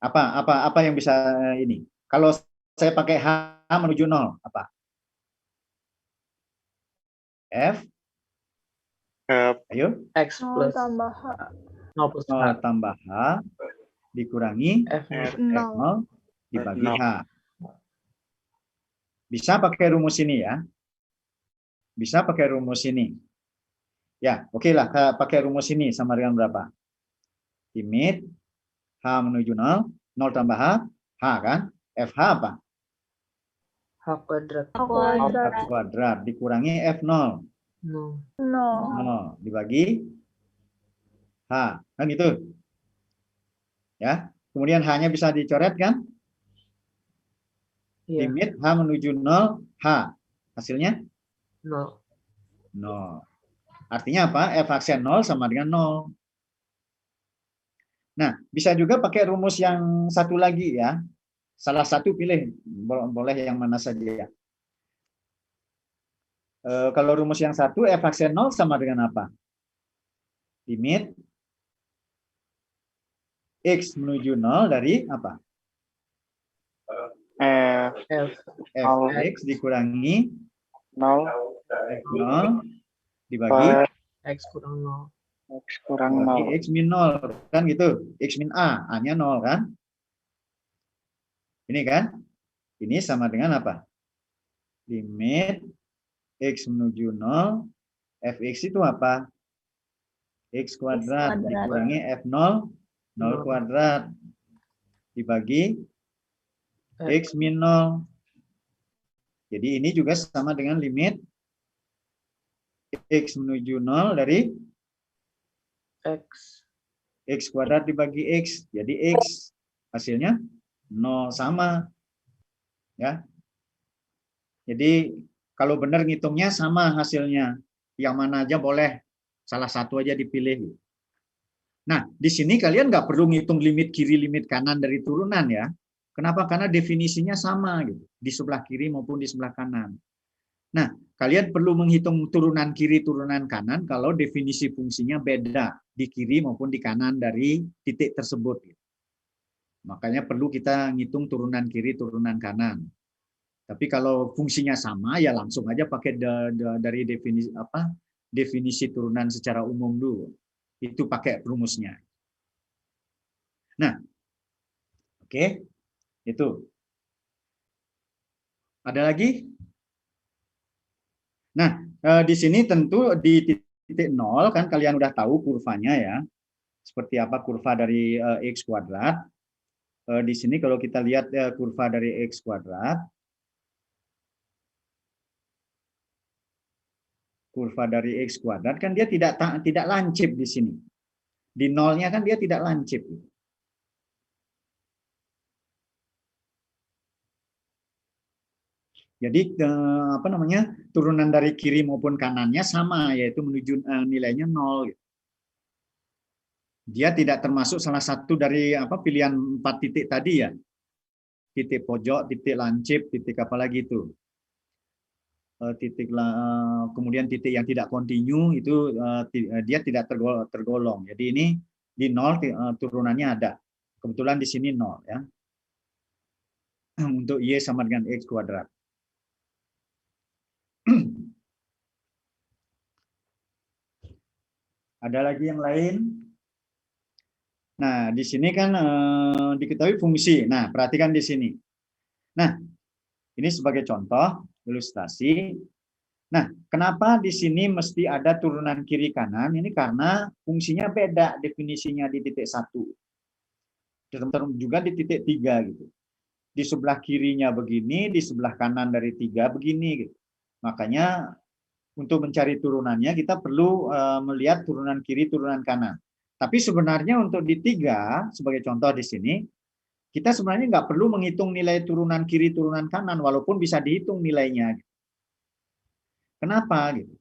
[SPEAKER 2] apa yang bisa ini. Kalau saya pakai H menuju 0, apa? F, ayo.
[SPEAKER 6] X plus
[SPEAKER 7] tambah H.
[SPEAKER 6] 0 plus H.
[SPEAKER 2] 0 tambah H dikurangi
[SPEAKER 6] F
[SPEAKER 2] F0 dibagi H. Bisa pakai rumus ini ya. Bisa pakai rumus ini. Ya, oke lah, pakai rumus ini sama dengan berapa? Limit H menuju 0, 0 tambah H, H kan? FH apa?
[SPEAKER 6] H kuadrat.
[SPEAKER 2] H kuadrat dikurangi F0.
[SPEAKER 6] 0.
[SPEAKER 2] 0 dibagi H. Kan gitu. Ya. Kemudian H-nya bisa dicoret kan?
[SPEAKER 6] Iya,
[SPEAKER 2] Limit H menuju 0, H. Hasilnya?
[SPEAKER 6] 0.
[SPEAKER 2] 0. Artinya apa? F aksen 0 sama dengan 0. Nah, bisa juga pakai rumus yang satu lagi ya. Salah satu pilih, boleh yang mana saja. Kalau rumus yang satu, F aksen 0 sama dengan apa? Limit X menuju 0 dari apa?
[SPEAKER 6] F
[SPEAKER 2] Fx dikurangi
[SPEAKER 4] 0
[SPEAKER 2] F0 dibagi
[SPEAKER 6] X kurang 0.
[SPEAKER 4] X kurang 0.
[SPEAKER 2] X min 0 kan gitu. X min A, A-nya 0 kan? Ini kan? Ini sama dengan apa? Limit X menuju 0, Fx itu apa? X kuadrat dikurangi F0, 0 kuadrat dibagi X min 0. Jadi ini juga sama dengan limit X menuju 0 dari X kuadrat dibagi X. Jadi X hasilnya 0 sama. Ya. Jadi kalau benar ngitungnya sama hasilnya. Yang mana aja boleh. Salah satu aja dipilih. Nah, di sini kalian nggak perlu ngitung limit kiri, limit kanan dari turunan ya. Kenapa? Karena definisinya sama gitu. Di sebelah kiri maupun di sebelah kanan. Nah, kalian perlu menghitung turunan kiri, turunan kanan kalau definisi fungsinya beda di kiri maupun di kanan dari titik tersebut. Makanya perlu kita ngitung turunan kiri, turunan kanan. Tapi kalau fungsinya sama, ya langsung aja pakai dari definisi definisi turunan secara umum dulu. Itu pakai rumusnya. Nah, oke, itu. Ada lagi? Nah, di sini tentu di titik 0 kan kalian udah tahu kurvanya ya. Seperti apa kurva dari X kuadrat. Di sini kalau kita lihat kurva dari X kuadrat. Kurva dari X kuadrat kan dia tidak lancip di sini. Di nolnya kan dia tidak lancip. Jadi apa namanya, turunan dari kiri maupun kanannya sama, yaitu menuju nilainya 0. Gitu. Dia tidak termasuk salah satu dari pilihan 4 titik tadi ya. Titik pojok, titik lancip, titik apa lagi itu. Kemudian titik yang tidak kontinu itu dia tidak tergolong. Jadi ini di 0 turunannya ada. Kebetulan di sini 0 ya. Untuk Y sama dengan X kuadrat. Ada lagi yang lain? Nah, di sini kan diketahui fungsi. Nah, perhatikan di sini. Nah, ini sebagai contoh ilustrasi. Nah, kenapa di sini mesti ada turunan kiri kanan? Ini karena fungsinya beda definisinya di titik 1. Juga di titik 3 gitu. Di sebelah kirinya begini, di sebelah kanan dari 3 begini gitu. Makanya untuk mencari turunannya kita perlu melihat turunan kiri, turunan kanan. Tapi sebenarnya untuk di 3 sebagai contoh di sini, kita sebenarnya nggak perlu menghitung nilai turunan kiri, turunan kanan, walaupun bisa dihitung nilainya. Kenapa? Gitu.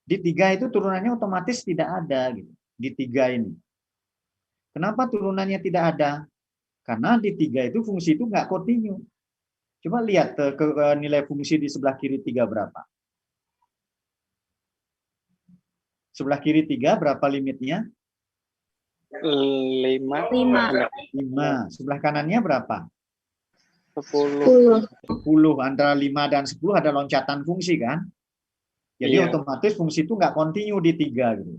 [SPEAKER 2] Di 3 itu turunannya otomatis tidak ada. Gitu. Di 3 ini. Kenapa turunannya tidak ada? Karena di 3 itu fungsi itu nggak kontinu. Coba lihat ke nilai fungsi di sebelah kiri 3 berapa. Sebelah kiri 3 berapa limitnya?
[SPEAKER 4] 5.
[SPEAKER 2] 5. Sebelah kanannya berapa?
[SPEAKER 4] 10.
[SPEAKER 2] 10. Antara 5 dan 10 ada loncatan fungsi kan? Jadi
[SPEAKER 4] Iya.
[SPEAKER 2] otomatis fungsi itu nggak kontinu di 3 gitu.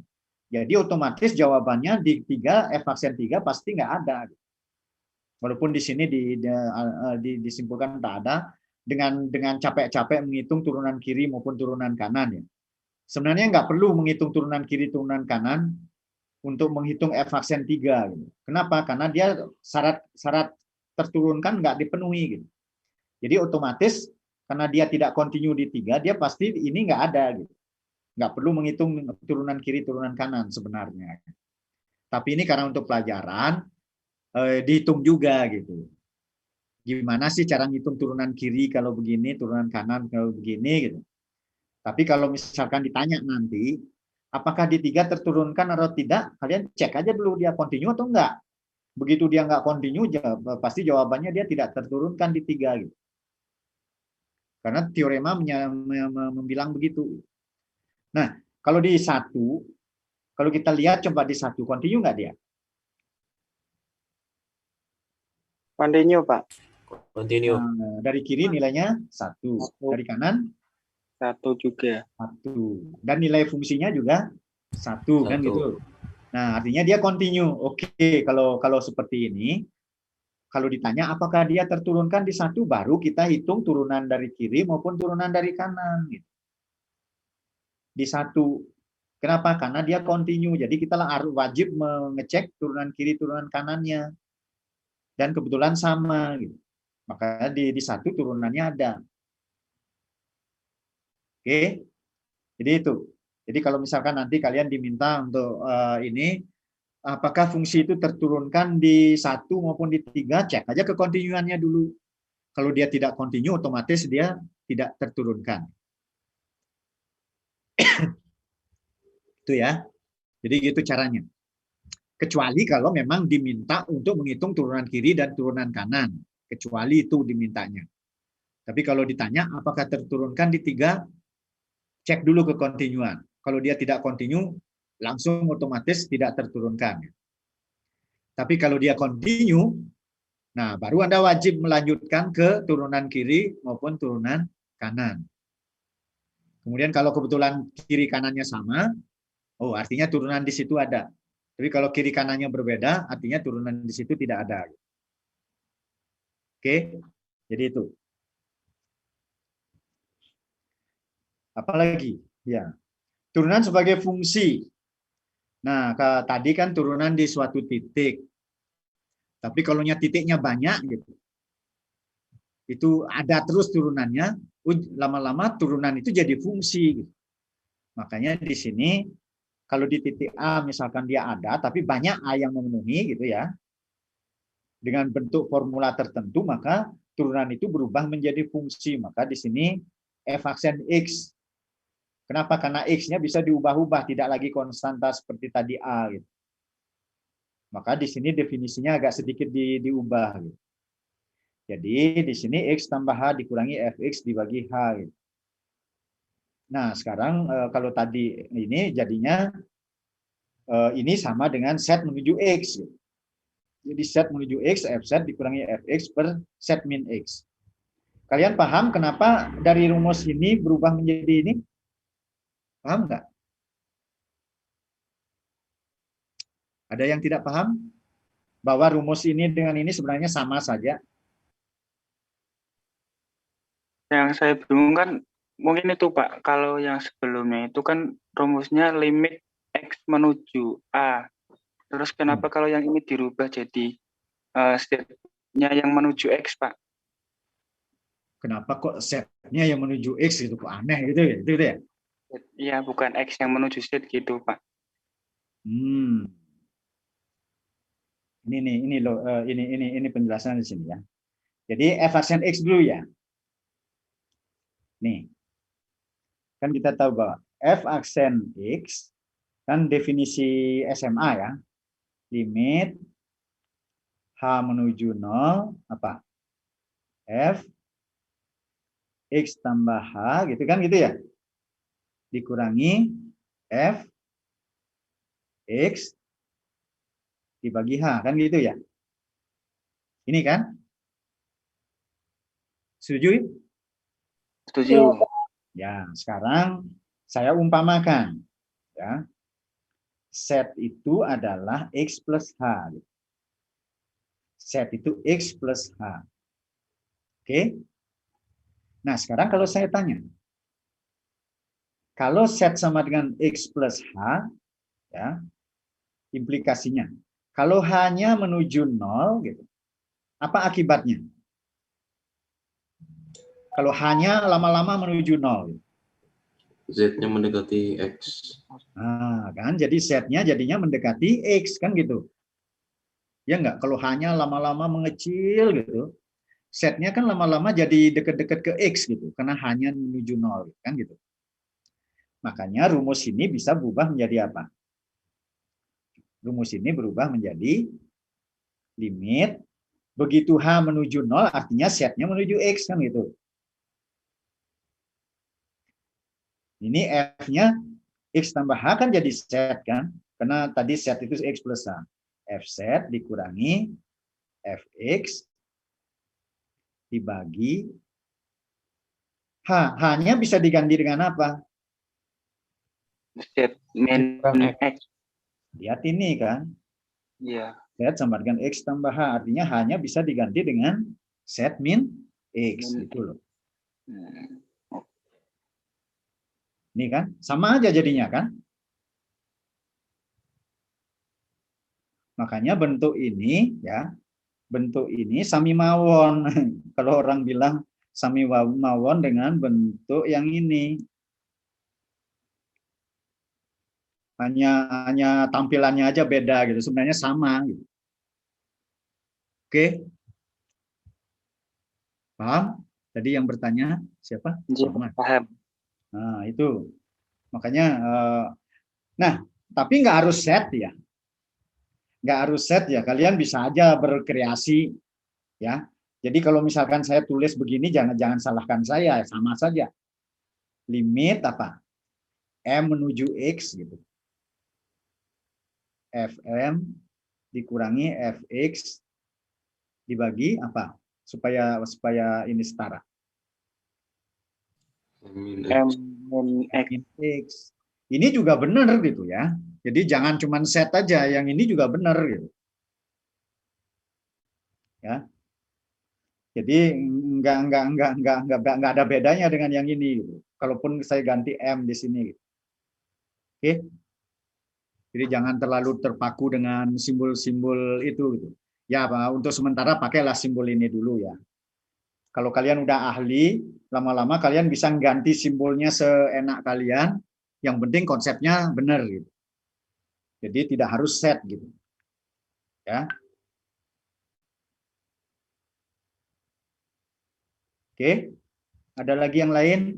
[SPEAKER 2] Jadi otomatis jawabannya di 3 F aksen 3 pasti nggak ada. Walaupun di sini disimpulkan tak ada dengan capek-capek menghitung turunan kiri maupun turunan kanan ya. Sebenarnya nggak perlu menghitung turunan kiri turunan kanan untuk menghitung F aksen 3 gitu. Kenapa? Karena dia syarat terturunkan nggak dipenuhi gitu. Jadi otomatis karena dia tidak kontinu di 3, dia pasti ini nggak ada gitu. Nggak perlu menghitung turunan kiri turunan kanan sebenarnya. Tapi ini karena untuk pelajaran dihitung juga gitu. Gimana sih cara ngitung turunan kiri kalau begini, turunan kanan kalau begini gitu. Tapi kalau misalkan ditanya nanti, apakah di 3 terturunkan atau tidak, kalian cek aja dulu dia kontinu atau enggak. Begitu dia enggak kontinu, pasti jawabannya dia tidak terturunkan di 3 gitu. Karena teorema membilang begitu. Nah, kalau di 1, kalau kita lihat coba di 1 kontinu enggak dia?
[SPEAKER 4] Kontinu, Pak.
[SPEAKER 7] Continue.
[SPEAKER 2] Nah, dari kiri nilainya 1, dari kanan
[SPEAKER 4] 1 juga.
[SPEAKER 2] 1, dan nilai fungsinya juga 1 kan gitu. Nah, artinya dia kontinu. Oke, kalau seperti ini, kalau ditanya apakah dia terturunkan di 1, baru kita hitung turunan dari kiri maupun turunan dari kanan gitu. Di 1. Kenapa? Karena dia kontinu. Jadi kita harus wajib mengecek turunan kiri turunan kanannya. Dan kebetulan sama gitu. Makanya di 1 turunannya ada. Oke. Jadi itu. Jadi kalau misalkan nanti kalian diminta untuk ini, apakah fungsi itu terturunkan di 1 maupun di 3, cek aja ke kontinuannya dulu. Kalau dia tidak kontinu, otomatis dia tidak terturunkan. Itu ya. Jadi gitu caranya. Kecuali kalau memang diminta untuk menghitung turunan kiri dan turunan kanan. Kecuali itu dimintanya. Tapi kalau ditanya apakah terturunkan di 3, cek dulu ke kontinuan. Kalau dia tidak kontinu, langsung otomatis tidak terturunkan. Tapi kalau dia kontinu, nah baru Anda wajib melanjutkan ke turunan kiri maupun turunan kanan. Kemudian kalau kebetulan kiri kanannya sama, oh artinya turunan di situ ada. Tapi kalau kiri kanannya berbeda, artinya turunan di situ tidak ada. Oke, jadi itu. Apalagi? Ya, turunan sebagai fungsi. Nah, tadi kan turunan di suatu titik. Tapi kalau titiknya banyak gitu, itu ada terus turunannya, lama-lama turunan itu jadi fungsi. Gitu. Makanya di sini kalau di titik A misalkan dia ada, tapi banyak A yang memenuhi gitu ya, dengan bentuk formula tertentu, maka turunan itu berubah menjadi fungsi. Maka di sini f aksen x. Kenapa? Karena x-nya bisa diubah-ubah, tidak lagi konstanta seperti tadi a. Gitu. Maka di sini definisinya agak sedikit diubah. Gitu. Jadi di sini x tambah h dikurangi fx dibagi h. Gitu. Nah sekarang kalau tadi ini jadinya ini sama dengan set menuju x. Gitu. Jadi set menuju x, f set dikurangi fx per set min x. Kalian paham kenapa dari rumus ini berubah menjadi ini? Paham nggak? Ada yang tidak paham? Bahwa rumus ini dengan ini sebenarnya sama saja.
[SPEAKER 4] Yang saya bingung kan mungkin itu Pak, kalau yang sebelumnya itu kan rumusnya limit X menuju A. Terus kenapa kalau yang ini dirubah jadi step-nya yang menuju X Pak?
[SPEAKER 2] Kenapa kok setnya yang menuju X itu kok aneh gitu ya? Itu ya?
[SPEAKER 4] Iya, bukan X yang menuju Z gitu Pak.
[SPEAKER 2] Ini loh, ini penjelasan di sini ya. Jadi f aksen X dulu ya. Nih. Kan kita tahu bahwa f aksen X kan definisi SMA ya. Limit H menuju 0 apa? F X tambah H gitu kan gitu ya. Dikurangi F X dibagi H kan gitu ya. Ini kan? Setuju?
[SPEAKER 4] Setuju.
[SPEAKER 2] Ya, sekarang saya umpamakan ya. Set itu adalah X plus H. Set itu X plus H. Oke? Nah, sekarang kalau saya tanya, kalau set sama dengan X plus H, ya, implikasinya, kalau H-nya menuju 0, gitu, apa akibatnya? Kalau H-nya lama-lama menuju 0.
[SPEAKER 5] Z-nya mendekati X.
[SPEAKER 2] Nah, kan, jadi setnya jadinya mendekati X, kan gitu. Ya enggak, kalau H-nya lama-lama mengecil, gitu, setnya kan lama-lama jadi dekat-dekat ke X, gitu, karena H-nya menuju 0, kan gitu. Makanya rumus ini bisa berubah menjadi apa? Rumus ini berubah menjadi limit begitu H menuju 0 artinya setnya menuju X kan gitu. Ini F-nya X tambah H kan jadi set kan. Karena tadi set itu X plus H. F set dikurangi Fx dibagi H. H-nya bisa diganti dengan apa?
[SPEAKER 4] Z min X.
[SPEAKER 2] Lihat ini kan.
[SPEAKER 4] Iya.
[SPEAKER 2] Set sama dengan X tambah H. Artinya H-nya bisa diganti dengan set min X. Gitu loh. Ini kan. Sama aja jadinya kan. Makanya bentuk ini ya. Bentuk ini sami mawon. Kalau orang bilang sami mawon dengan bentuk yang ini. Hanya tampilannya aja beda gitu. Sebenarnya sama gitu. Oke. Paham? Tadi yang bertanya siapa?
[SPEAKER 4] Paham.
[SPEAKER 2] Nah, itu. Makanya nah, tapi nggak harus set ya. Nggak harus set ya. Kalian bisa aja berkreasi ya. Jadi kalau misalkan saya tulis begini jangan salahkan saya, sama saja. Limit apa? M menuju X gitu. Fm dikurangi Fx dibagi apa? Supaya ini setara.
[SPEAKER 4] M min
[SPEAKER 2] X. Ini juga benar gitu ya. Jadi jangan cuma set aja, yang ini juga benar gitu. Ya. Jadi nggak ada bedanya dengan yang ini gitu. Kalaupun saya ganti M di sini gitu. Oke. Jadi jangan terlalu terpaku dengan simbol-simbol itu gitu. Ya, Pak, untuk sementara pakailah simbol ini dulu ya. Kalau kalian udah ahli, lama-lama kalian bisa ganti simbolnya seenak kalian. Yang penting konsepnya benar gitu. Jadi tidak harus set gitu. Ya. Oke, ada lagi yang lain?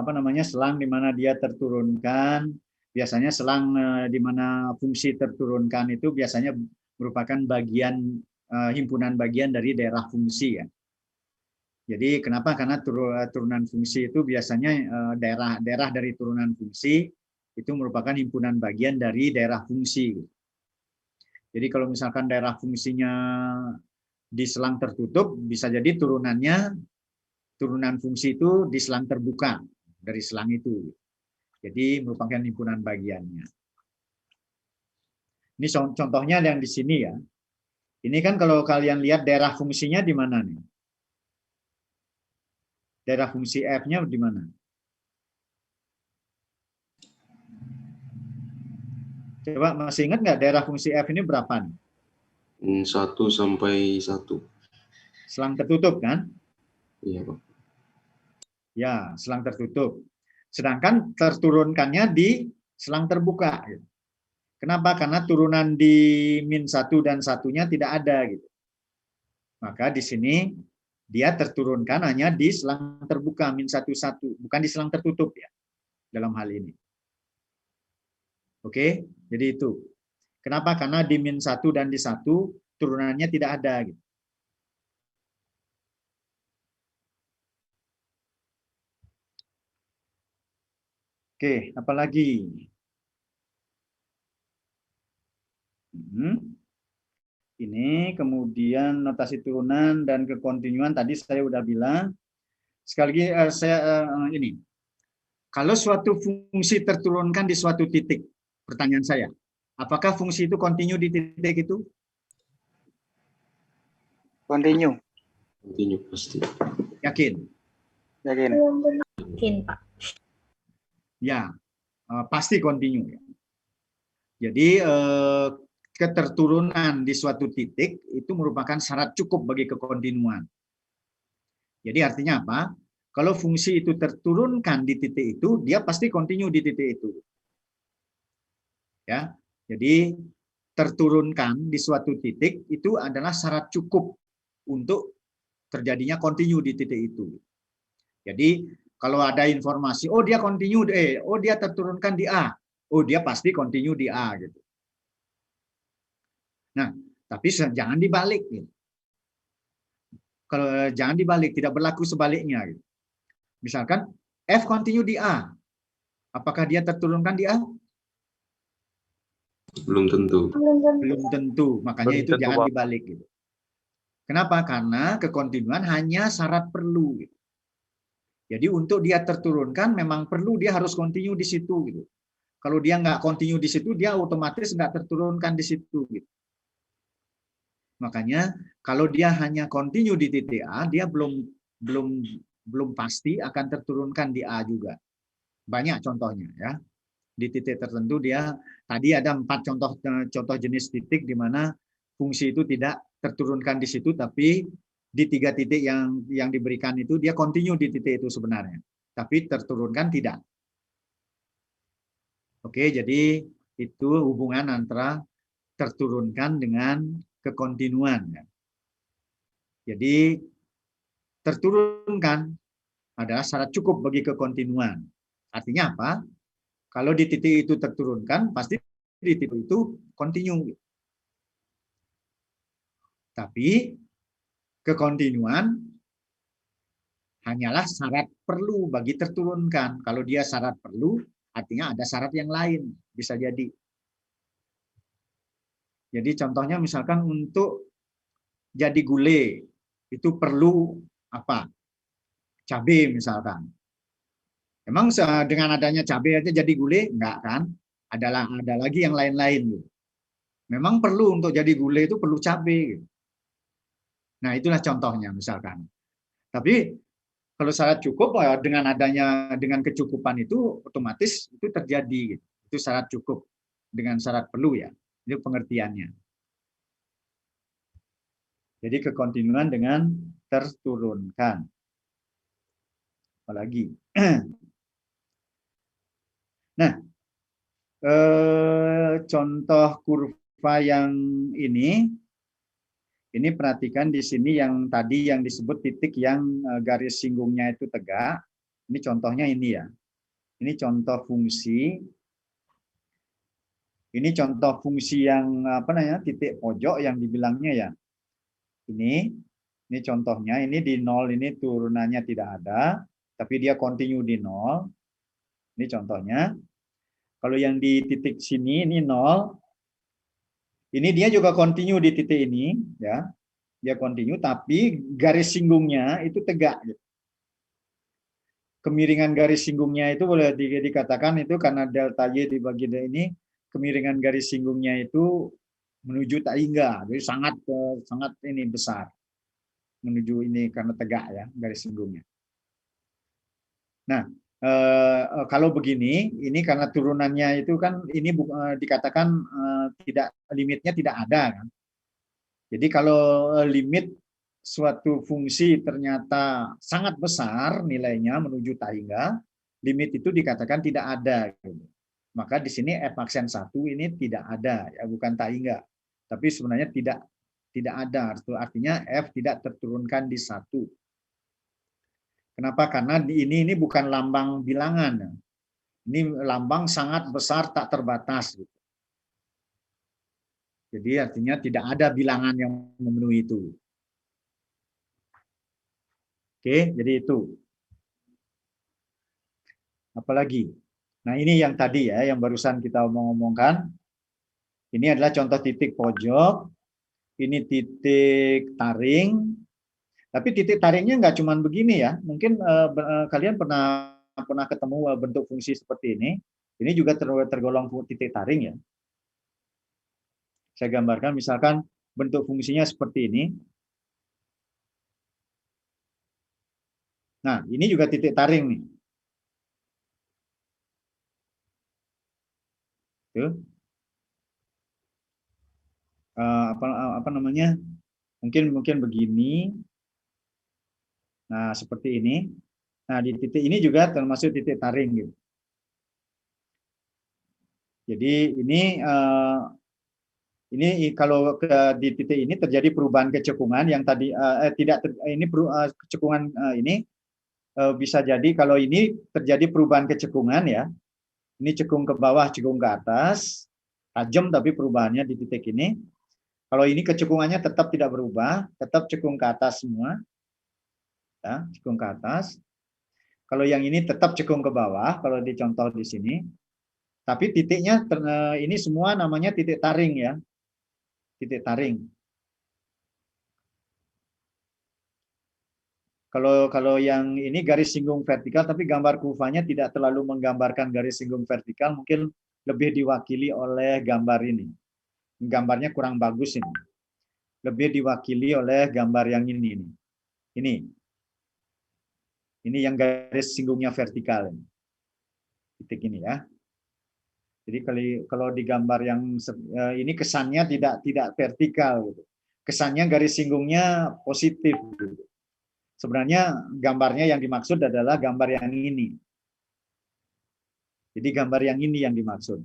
[SPEAKER 2] Apa namanya, selang di mana dia terturunkan, biasanya selang di mana fungsi terturunkan itu biasanya merupakan bagian himpunan bagian dari daerah fungsi ya. Jadi kenapa? Karena turunan fungsi itu biasanya daerah dari turunan fungsi itu merupakan himpunan bagian dari daerah fungsi. Jadi kalau misalkan daerah fungsinya di selang tertutup, bisa jadi turunan fungsi itu di selang terbuka dari selang itu. Jadi merupakan himpunan bagiannya. Ini contohnya yang di sini ya. Ini kan kalau kalian lihat daerah fungsinya di mana nih? Daerah fungsi F-nya di mana? Coba masih ingat nggak daerah fungsi F ini berapa nih?
[SPEAKER 5] 1 sampai 1.
[SPEAKER 2] Selang tertutup kan?
[SPEAKER 5] Iya, Pak.
[SPEAKER 2] Ya, selang tertutup. Sedangkan terturunkannya di selang terbuka. Kenapa? Karena turunan di -1 dan 1-nya tidak ada gitu. Maka di sini dia terturunkan hanya di selang terbuka -1, 1, bukan di selang tertutup ya dalam hal ini. Oke, jadi itu. Kenapa? Karena di -1 dan di 1 turunannya tidak ada gitu. Oke, apalagi? Ini kemudian notasi turunan dan kekontinuan tadi saya udah bilang. Sekali lagi ini. Kalau suatu fungsi terturunkan di suatu titik, pertanyaan saya, apakah fungsi itu kontinu di titik itu?
[SPEAKER 4] Continue.
[SPEAKER 5] Continue pasti.
[SPEAKER 2] Yakin?
[SPEAKER 4] Yakin.
[SPEAKER 3] Yakin, Pak.
[SPEAKER 2] Ya, pasti kontinu. Jadi keterturunan di suatu titik itu merupakan syarat cukup bagi kekontinuan. Jadi artinya apa? Kalau fungsi itu terturunkan di titik itu, dia pasti kontinu di titik itu. Ya, jadi terturunkan di suatu titik itu adalah syarat cukup untuk terjadinya kontinu di titik itu. Jadi kalau ada informasi, oh dia kontinu, oh dia terturunkan di A, oh dia pasti kontinu di A gitu. Nah, tapi jangan dibalik. Gitu. Kalau jangan dibalik, tidak berlaku sebaliknya. Gitu. Misalkan F kontinu di A, apakah dia terturunkan di A?
[SPEAKER 5] Belum tentu.
[SPEAKER 2] Belum tentu, makanya
[SPEAKER 4] Belum
[SPEAKER 2] itu
[SPEAKER 4] tentu,
[SPEAKER 2] jangan
[SPEAKER 4] Pak.
[SPEAKER 2] dibalik. Gitu. Kenapa? Karena kekontinuan hanya syarat perlu. Gitu. Jadi untuk dia terturunkan memang perlu dia harus kontinu di situ. Gitu. Kalau dia nggak kontinu di situ, dia otomatis nggak terturunkan di situ. Gitu. Makanya kalau dia hanya kontinu di titik A, dia belum pasti akan terturunkan di A juga. Banyak contohnya ya. Di titik tertentu dia tadi ada 4 contoh jenis titik di mana fungsi itu tidak terturunkan di situ, tapi di 3 titik yang diberikan itu dia kontinu di titik itu sebenarnya, tapi terturunkan tidak. Oke, jadi itu hubungan antara terturunkan dengan kekontinuan. Jadi terturunkan adalah syarat cukup bagi kekontinuan. Artinya apa? Kalau di titik itu terturunkan, pasti di titik itu kontinu. Tapi kekontinuan hanyalah syarat perlu bagi terturunkan. Kalau dia syarat perlu, artinya ada syarat yang lain. Bisa jadi. Jadi contohnya misalkan untuk jadi gulai, itu perlu apa? Cabai misalkan. Emang dengan adanya cabai aja jadi gulai? Enggak kan? Ada lagi yang lain-lain. Memang perlu untuk jadi gulai itu perlu cabai. Nah itulah contohnya misalkan. Tapi kalau syarat cukup dengan kecukupan itu otomatis itu terjadi. Itu syarat cukup dengan syarat perlu ya. Itu pengertiannya. Jadi kekontinuan dengan terturunkan. Apalagi. Nah, contoh kurva kurva yang ini perhatikan di sini yang tadi yang disebut titik yang garis singgungnya itu tegak. Ini contohnya ini ya. Ini contoh fungsi. Ini contoh fungsi yang apa namanya titik pojok yang dibilangnya ya. Ini contohnya. Ini di 0 ini turunannya tidak ada, tapi dia continue di 0. Ini contohnya. Kalau yang di titik sini ini 0. Ini dia juga continue di titik ini ya. Dia continue tapi garis singgungnya itu tegak gitu. Kemiringan garis singgungnya itu boleh dikatakan itu karena delta Y dibagi ini, kemiringan garis singgungnya itu menuju tak hingga, jadi sangat ini besar menuju ini karena tegak ya garis singgungnya. Nah, kalau begini, ini karena turunannya itu kan ini dikatakan tidak limitnya tidak ada kan. Jadi kalau limit suatu fungsi ternyata sangat besar nilainya menuju tak hingga, limit itu dikatakan tidak ada. Maka di sini f aksen 1 ini tidak ada, ya bukan tak hingga. Tapi sebenarnya tidak ada, artinya f tidak terturunkan di 1. Kenapa? Karena ini bukan lambang bilangan. Ini lambang sangat besar tak terbatas. Jadi artinya tidak ada bilangan yang memenuhi itu. Oke, jadi itu. Apalagi? Nah, ini yang tadi ya, yang barusan kita omong-omongkan. Ini adalah contoh titik pojok. Ini titik taring. Tapi titik taringnya nggak cuma begini ya. Mungkin kalian pernah ketemu bentuk fungsi seperti ini. Ini juga tergolong titik taring ya. Saya gambarkan misalkan bentuk fungsinya seperti ini. Nah, ini juga titik taring nih. Tuh. Apa namanya? Mungkin begini. Nah, seperti ini. Nah, di titik ini juga termasuk titik taring gitu. Jadi ini kalau di titik ini terjadi perubahan kecekungan yang tadi kecekungan ini bisa jadi kalau ini terjadi perubahan kecekungan ya. Ini cekung ke bawah, cekung ke atas, tajam tapi perubahannya di titik ini. Kalau ini kecekungannya tetap tidak berubah, tetap cekung ke atas semua. Ya, cekung ke atas. Kalau yang ini tetap cekung ke bawah, kalau dicontoh di sini. Tapi titiknya ini semua namanya titik taring ya. Titik taring. Kalau yang ini garis singgung vertikal, tapi gambar kurvanya tidak terlalu menggambarkan garis singgung vertikal, mungkin lebih diwakili oleh gambar ini. Gambarnya kurang bagus ini. Lebih diwakili oleh gambar yang ini. Ini yang garis singgungnya vertikal. Titik ini ya. Jadi kalau di gambar yang ini kesannya tidak vertikal. Kesannya garis singgungnya positif. Sebenarnya gambarnya yang dimaksud adalah gambar yang ini. Jadi gambar yang ini yang dimaksud.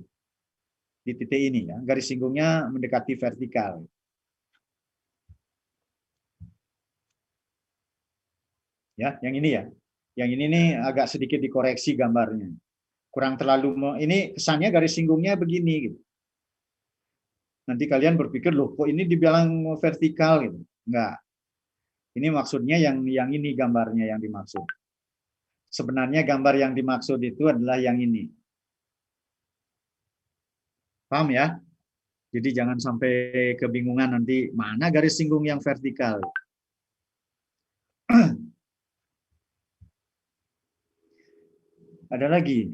[SPEAKER 2] Di titik ini ya, garis singgungnya mendekati vertikal. Ya, yang ini ya. Yang ini nih agak sedikit dikoreksi gambarnya. Kurang terlalu ini kesannya garis singgungnya begini gitu. Nanti kalian berpikir loh kok ini dibilang vertikal gitu. Enggak. Ini maksudnya yang ini gambarnya yang dimaksud. Sebenarnya gambar yang dimaksud itu adalah yang ini. Paham ya? Jadi jangan sampai kebingungan nanti mana garis singgung yang vertikal. Ada lagi.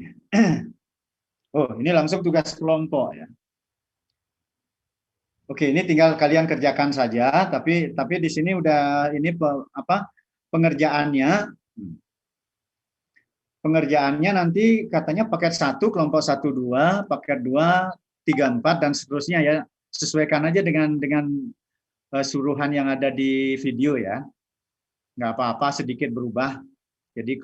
[SPEAKER 2] Oh, ini langsung tugas kelompok ya. Oke, ini tinggal kalian kerjakan saja, tapi di sini udah ini pengerjaannya. Pengerjaannya nanti katanya paket 1, kelompok 1, 2, paket 2, 3, 4 dan seterusnya ya. Sesuaikan aja dengan suruhan yang ada di video ya. Nggak apa-apa sedikit berubah. Jadi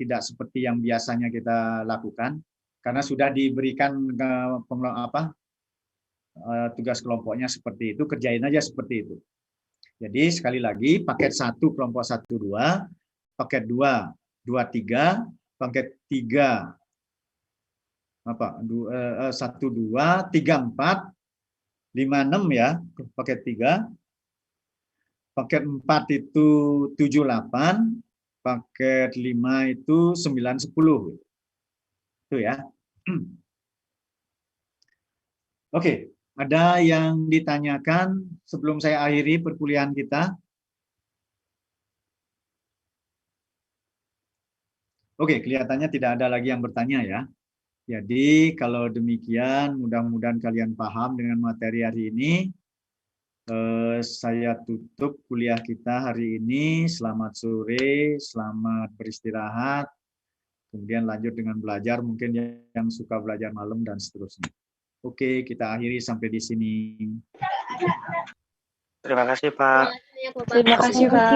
[SPEAKER 2] tidak seperti yang biasanya kita lakukan karena sudah diberikan tugas kelompoknya seperti itu, kerjain aja seperti itu. Jadi sekali lagi paket 1 kelompok 1 2, paket 2 2 3, paket 3 apa 1 2 3 4 5 6 ya, paket 3. Paket 4 itu 7 8, paket 5 itu 9 10. Itu ya. Oke, ada yang ditanyakan sebelum saya akhiri perkuliahan kita? Oke, kelihatannya tidak ada lagi yang bertanya ya. Jadi kalau demikian, mudah-mudahan kalian paham dengan materi hari ini. Saya tutup kuliah kita hari ini. Selamat sore, selamat beristirahat. Kemudian lanjut dengan belajar, mungkin yang suka belajar malam dan seterusnya. Oke, kita akhiri sampai di sini.
[SPEAKER 4] Terima kasih, Pak.
[SPEAKER 3] Terima kasih, Pak.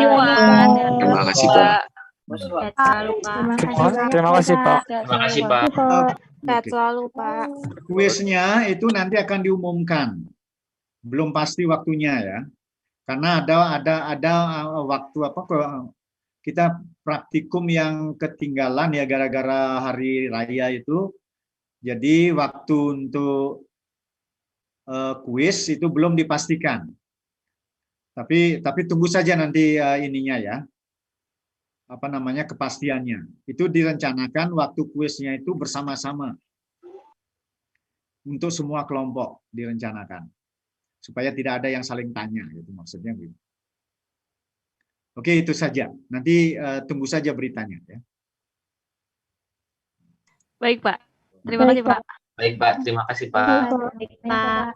[SPEAKER 5] Terima kasih, Pak.
[SPEAKER 3] Sehat selalu, Pak.
[SPEAKER 6] Terima kasih, Pak.
[SPEAKER 7] Terima kasih, Pak.
[SPEAKER 3] Sehat selalu, Pak.
[SPEAKER 2] Kuisnya itu nanti akan diumumkan. Belum pasti waktunya ya. Karena ada waktu kita praktikum yang ketinggalan ya gara-gara hari raya itu. Jadi waktu untuk kuis itu belum dipastikan. Tapi tunggu saja nanti ininya ya. Apa namanya kepastiannya. Itu direncanakan waktu kuisnya itu bersama-sama. Untuk semua kelompok direncanakan. Supaya tidak ada yang saling tanya gitu maksudnya gitu. Oke, itu saja. Nanti tunggu saja beritanya ya.
[SPEAKER 3] Baik, Pak. Terima kasih, Pak.
[SPEAKER 7] Baik, Pak. Terima kasih, Pak.
[SPEAKER 3] Baik, Pak.